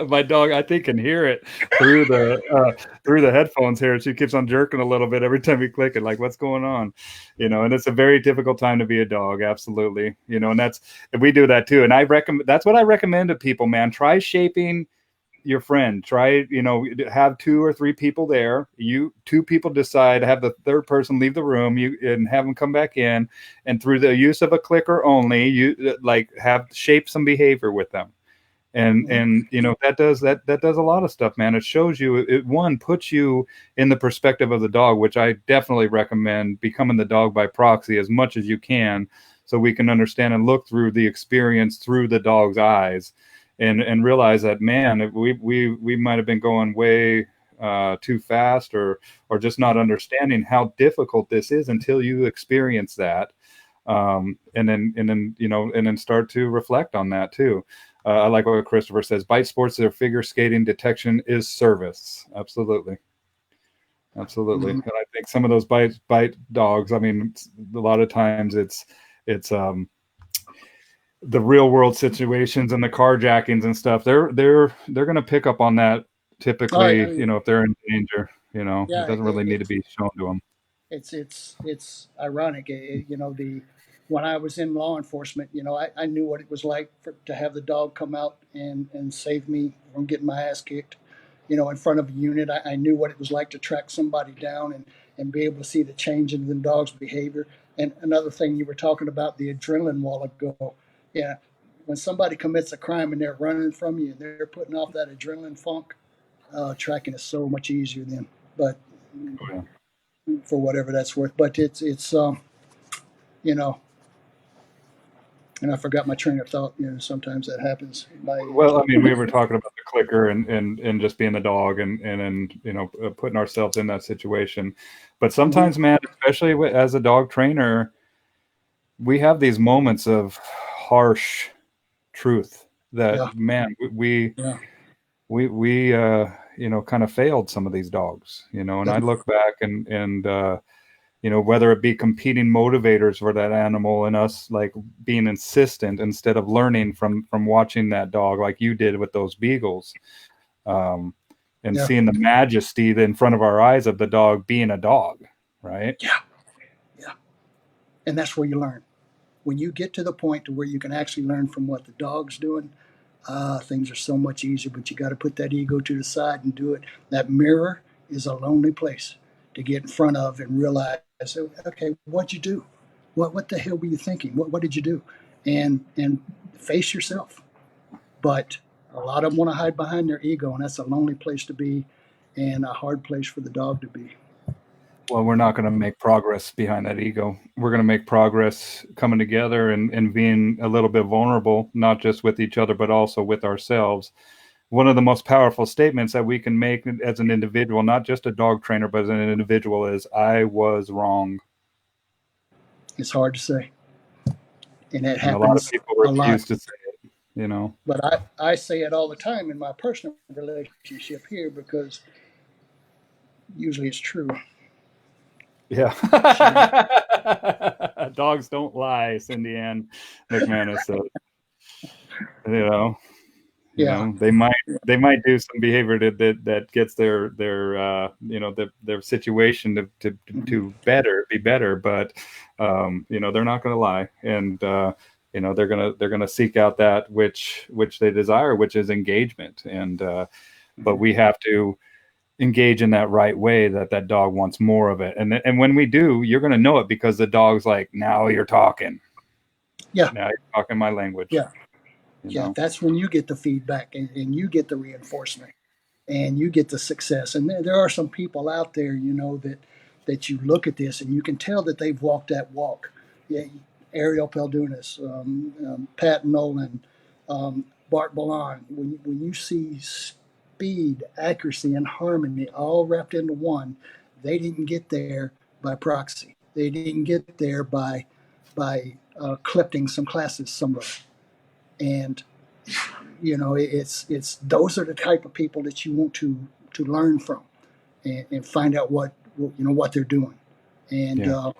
My dog, I think, can hear it through the headphones here. She keeps on jerking a little bit every time we click it, like, what's going on? And it's a very difficult time to be a dog, absolutely. And we do that too. And that's what I recommend to people, man. Try shaping your friend. Try, have 2 or 3 people there. Two people decide, have the third person leave the room, and have them come back in, and through the use of a clicker only, you like have shape some behavior with them. And that does a lot of stuff, man. It shows you, one, puts you in the perspective of the dog, which I definitely recommend becoming the dog by proxy as much as you can, so we can understand and look through the experience through the dog's eyes, and realize that, man, we might have been going way too fast, or just not understanding how difficult this is until you experience that. And then start to reflect on that too. I like what Christopher says. Bite sports or figure skating, detection is service. Absolutely. Absolutely. Mhm. And I think some of those bite dogs, I mean, a lot of times it's the real world situations and the carjackings and stuff. They're going to pick up on that typically, if they're in danger. It Yeah, doesn't really need to be shown to them. it's ironic. The when I was in law enforcement, I knew what it was like to have the dog come out and save me from getting my ass kicked. In front of a unit, I knew what it was like to track somebody down and be able to see the change in the dog's behavior. And another thing you were talking about, the adrenaline while ago. Yeah, when somebody commits a crime and they're running from you and they're putting off that adrenaline funk, tracking is so much easier then. But Oh, yeah. for whatever that's worth. But it's you know, and I forgot my train of thought. Sometimes that happens at my age. Well, I mean, we were talking about the clicker and just being the dog, and putting ourselves in that situation. But Mhm. sometimes, man, especially as a dog trainer, we have these moments of harsh truth that, Yeah, man, yeah, we kind of failed some of these dogs, and I definitely. look back, and whether it be competing motivators for that animal, and us like being insistent instead of learning from watching that dog, like you did with those beagles, um, and Yeah, seeing the majesty in front of our eyes of the dog being a dog, right? yeah, yeah. And that's where you learn. When you get to the point to where you can actually learn from what the dog's doing, things are so much easier. But you got to put that ego to the side and do it. That mirror is a lonely place to get in front of and realize, okay, what'd you do? What the hell were you thinking? What did you do? And face yourself. But a lot of them want to hide behind their ego, and that's a lonely place to be, and a hard place for the dog to be. Well, we're not going to make progress behind that ego. We're going to make progress coming together and being a little bit vulnerable, not just with each other, but also with ourselves. One of the most powerful statements that we can make as an individual, not just a dog trainer, but as an individual, is, I was wrong. It's hard to say, and it And a lot of happens people a lot. refuse to say it. But I say it all the time in my personal relationship here because usually it's true. Yeah. She, Dogs don't lie, Cindy Ann McManus said. You know, yeah, they might do some behavior that gets their situation to mhm. be better, but they're not going to lie. And they're gonna seek out that which they desire, which is engagement. And but we have to engage in that right way, that dog wants more of it. And when we do, you're going to know it, because the dog's like, now you're talking, Yeah, now you're talking my language, yeah, you yeah. know. That's when you get the feedback and you get the reinforcement and you get the success. And there are some people out there, that you look at this and you can tell that they've walked that walk. Yeah, Ariel Peldunas, Pat Nolan, Bart Ballon. When you see speed, accuracy, and harmony all wrapped into one, they didn't get there by proxy. They didn't get there by collecting some classes somewhere. And it's those are the type of people that you want to learn from and find out what they're doing. And Yeah.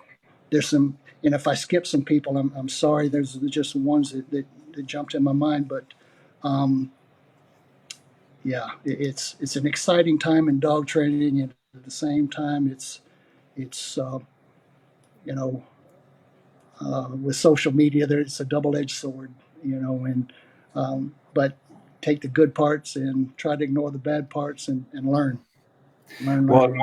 there's some, and if I skip some people, I'm sorry. There's just some ones that jumped in my mind, but um, yeah, it's an exciting time in dog training, and at the same time, it's you know with social media, there's a double-edged sword, and but take the good parts and try to ignore the bad parts and Well, learn.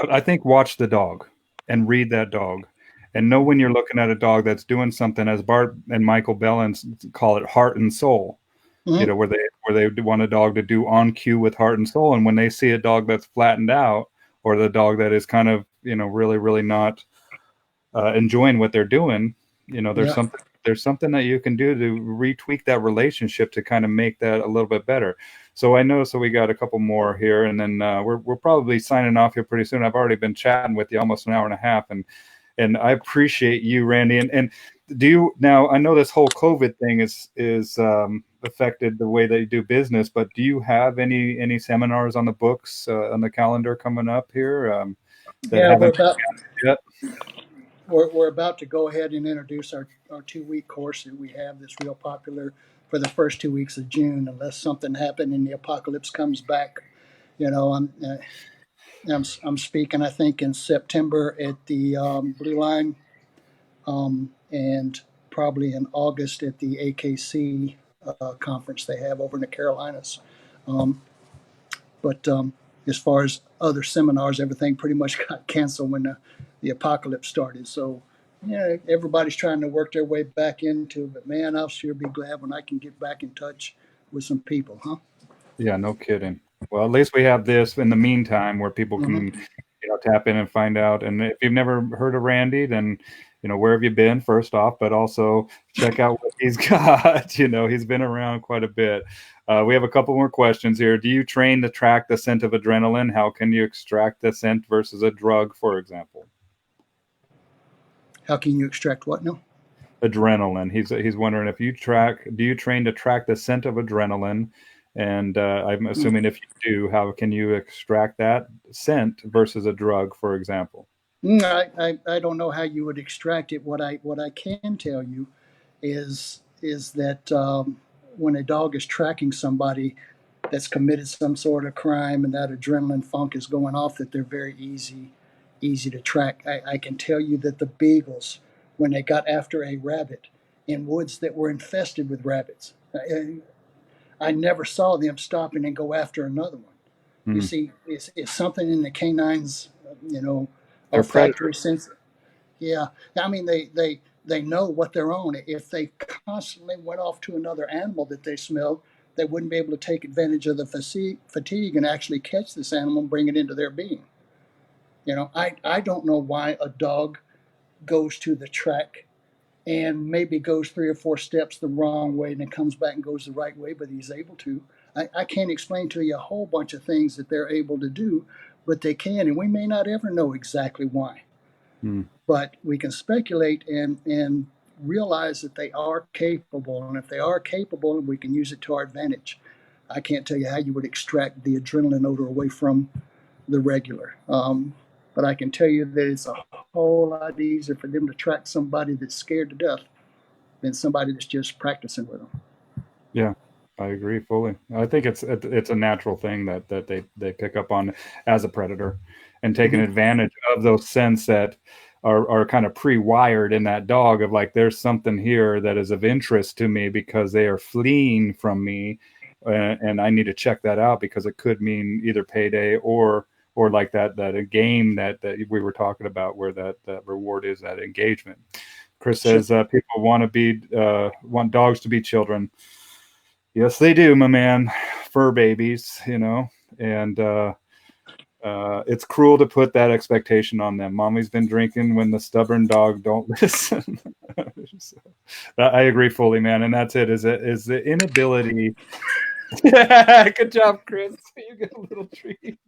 I think watch the dog and read that dog, and know when you're looking at a dog that's doing something, as Bart and Michael Bellens call it, heart and soul. Mm-hmm. Where they want a dog to do on cue with heart and soul. And when they see a dog that's flattened out, or the dog that is kind of, really, really not enjoying what they're doing, Yeah, there's something that you can do to retweak that relationship to kind of make that a little bit better. So I know, so we got a couple more here, and then we're probably signing off here pretty soon. I've already been chatting with you almost an hour and a half, and I appreciate you, Randy. And do you, now, I know this whole COVID thing is affected the way that you do business, but do you have any seminars on the books, on the calendar coming up here, that yeah. haven't been yet? We're about to go ahead and introduce our 2 week course that we have that's real popular for the first 2 weeks of June, unless something happened and the apocalypse comes back. I'm speaking, I think, in September at the Blue Line, and probably in August at the AKC conference they have over in the Carolinas. Um, but as far as other seminars, everything pretty much got canceled when the apocalypse started. So, yeah, everybody's trying to work their way back into it. But man, I'll sure be glad when I can get back in touch with some people, huh? Yeah, no kidding. Well, at least we have this in the meantime where people Mm-hmm. can, tap in and find out. And if you've never heard of Randy, then, where have you been, first off, but also check out what he's got. He's been around quite a bit. We have a couple more questions here. Do you train to track the scent of adrenaline? How can you extract the scent versus a drug, for example? How can you extract what now? Adrenaline. He's wondering, if do you train to track the scent of adrenaline? And I'm assuming if you do, how can you extract that scent versus a drug, for example? I don't know how you would extract it. What I can tell you is that when a dog is tracking somebody that's committed some sort of crime and that adrenaline funk is going off, that they're very easy to track. I can tell you that the beagles, when they got after a rabbit in woods that were infested with rabbits, I never saw them stopping and go after another one. You Hmm. see, it's something in the canines, They're olfactory predators. sense. Yeah, I mean they know what they're on. If they constantly went off to another animal that they smelled, they wouldn't be able to take advantage of the fatigue and actually catch this animal and bring it into their being. I don't know why a dog goes to the track and maybe goes 3 or 4 steps the wrong way and then comes back and goes the right way, but he's able to. I can't explain to you a whole bunch of things that they're able to do, but they can, and we may not ever know exactly why. Hmm. But we can speculate and realize that they are capable, and if they are capable, we can use it to our advantage. I can't tell you how you would extract the adrenaline odor away from the regular. But I can tell you that it's a whole lot easier for them to track somebody that's scared to death than somebody that's just practicing with them. Yeah, I agree fully. I think it's a natural thing that they pick up on as a predator, and taking Mm-hmm. advantage of those scents that are kind of pre-wired in that dog of like, there's something here that is of interest to me because they are fleeing from me, and I need to check that out because it could mean either payday or like that a game that we were talking about where that reward is that engagement. Chris Sure. says people want dogs to be children. Yes, they do, my man. Fur babies, and it's cruel to put that expectation on them. Mommy's been drinking when the stubborn dog don't listen. So, I agree fully, man. And that's it. Is the inability. Good job, Chris. You get a little treat.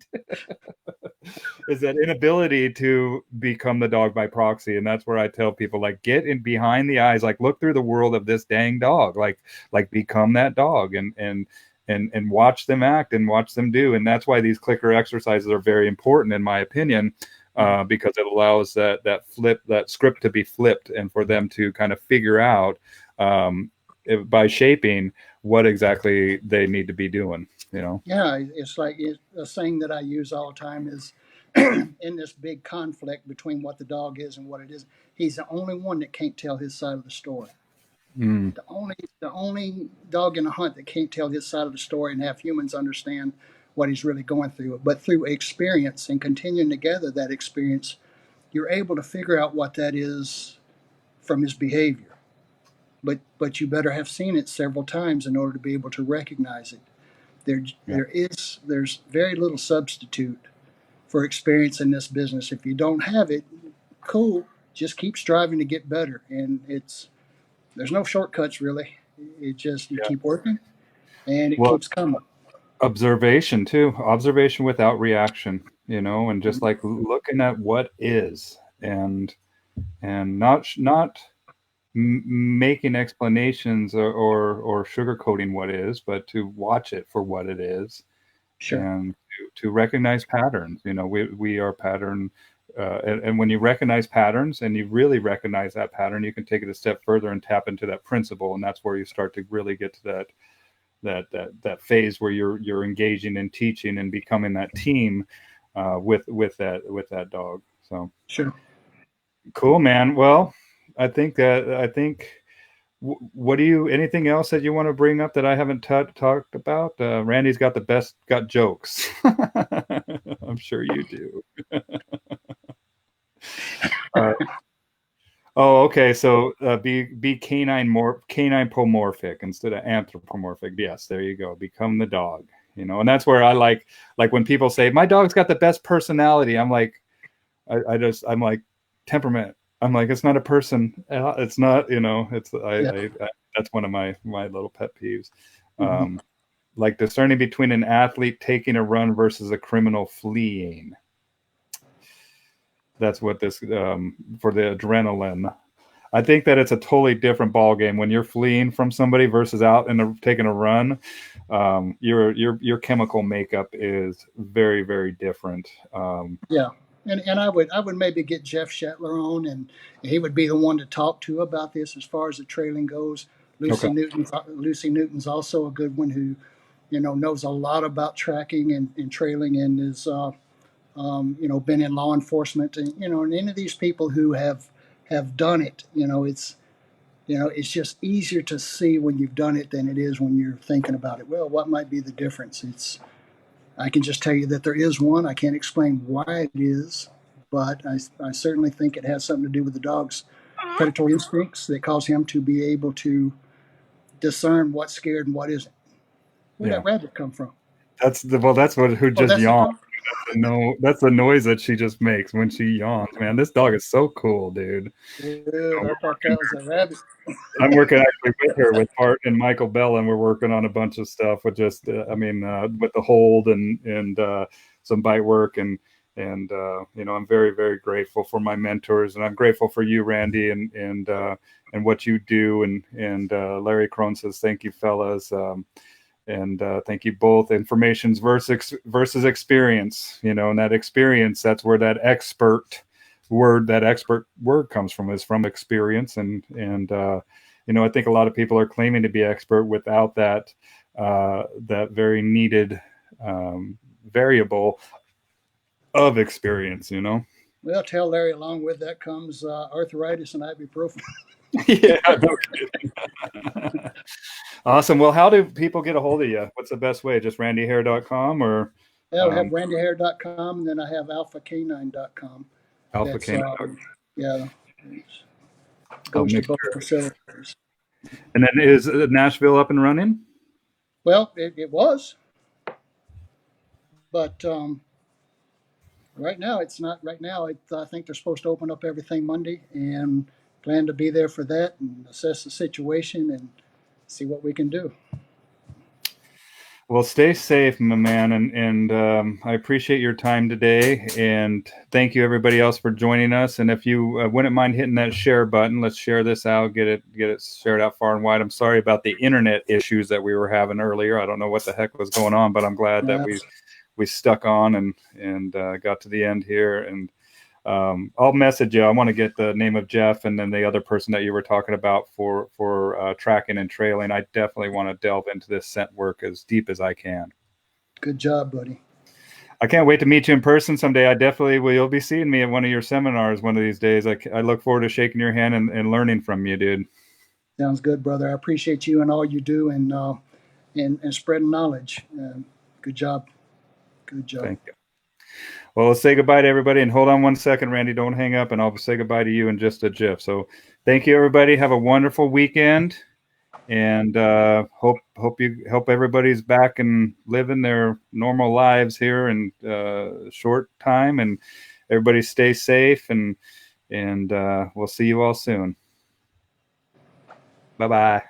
Is that inability to become the dog by proxy. And that's where I tell people, like, get in behind the eyes, like look through the world of this dang dog, like become that dog and watch them act and watch them do. And that's why these clicker exercises are very important, in my opinion, because it allows that script to be flipped and for them to kind of figure out by shaping what exactly they need to be doing. Yeah, it's like a saying that I use all the time is in this big conflict between what the dog is and what it is, he's the only one that can't tell his side of the story. Mm, The only dog in a hunt that can't tell his side of the story and have humans understand what he's really going through. But through experience and continuing to gather that experience, you're able to figure out what that is from his behavior. But you better have seen it several times in order to be able to recognize it. yeah, There's very little substitute for experience in this business. If you don't have it, cool. Just keep striving to get better. And there's no shortcuts really. It just you yeah. keep working and it Well, keeps coming. observation too. Observation without reaction, and just Mhm. like looking at what is, and not making explanations or sugarcoating what is, but to watch it for what it is, Sure. and to recognize patterns. We are pattern, and when you recognize patterns and you really recognize that pattern, you can take it a step further and tap into that principle, and that's where you start to really get to that phase where you're engaging and teaching and becoming that team with that dog. So Sure. cool, man. Well, I think what do you anything else that you want to bring up that I haven't talked about? Randy's got jokes. I'm sure you do. uh, oh, okay, so be canine pomorphic instead of anthropomorphic. Yes, there you go, become the dog. And that's where I like when people say my dog's got the best personality. I'm like temperament. I'm like, it's not a person. It's not, it's Yeah. I that's one of my little pet peeves. Hmm. Um, like discerning between an athlete taking a run versus a criminal fleeing. That's what this for the adrenaline. I think that it's a totally different ball game when you're fleeing from somebody versus out and taking a run. Your chemical makeup is very, very different. Yeah. And I would maybe get Jeff Shetler on, and he would be the one to talk to about this as far as the trailing goes. Okay. Lucy Newton's also a good one who, knows a lot about tracking and trailing and is been in law enforcement, and any of these people who have done it. It's just easier to see when you've done it than it is when you're thinking about it. Well, what might be the difference? I can just tell you that there is one. I can't explain why it is, but I certainly think it has something to do with the dog's predatory instincts that cause him to be able to discern what's scared and what isn't. Where'd Yeah. that rabbit come from? That's what who Oh, just that's the yawned. dog. No, that's the noise that she just makes when she yawns, man. This dog is so cool, dude. Good. We're I thought that was a rabbit. I'm working actually with her, with Bart and Michael Bell, and we're working on a bunch of stuff with just, with the hold and some bite work and I'm very, very grateful for my mentors, and I'm grateful for you, Randy, and what you do, and Larry Crone says thank you, fellas. And thank you both. Information's versus experience, and that experience, that's where that expert word comes from, is from experience. And I think a lot of people are claiming to be expert without that very needed variable of experience. Well, tell Larry, along with that comes arthritis and ibuprofen. Yeah, no kidding. Awesome. Well, how do people get a hold of you? What's the best way? Just randyhare.com or Yeah, we have randyhare.com, and then I have alphacanine.com. Alpha That's, Canine? yeah, I'll goes to make both sure. facilities. And then is Nashville up and running? Well, it was, but right now it's not. Right now, I think they're supposed to open up everything Monday, and plan to be there for that and assess the situation and see what we can do. Well, stay safe, my man, and I appreciate your time today, and thank you everybody else for joining us. And if you wouldn't mind hitting that share button, let's share this out, get it shared out far and wide. I'm sorry about the internet issues that we were having earlier. I don't know what the heck was going on, but I'm glad that we stuck on and got to the end here. And I'll message you. I want to get the name of Jeff and then the other person that you were talking about for tracking and trailing. I definitely want to delve into this scent work as deep as I can. Good job, buddy. I can't wait to meet you in person someday. I definitely will. You'll be seeing me at one of your seminars one of these days. I look forward to shaking your hand and learning from you, dude. Sounds good, brother. I appreciate you and all you do and spreading knowledge. Good job. Good job. Thank you. Well, let's say goodbye to everybody. And hold on one second, Randy. Don't hang up, and I'll say goodbye to you in just a jiff. So thank you, everybody. Have a wonderful weekend. And hope everybody's back and living their normal lives here in short time, and everybody stay safe, and we'll see you all soon. Bye-bye.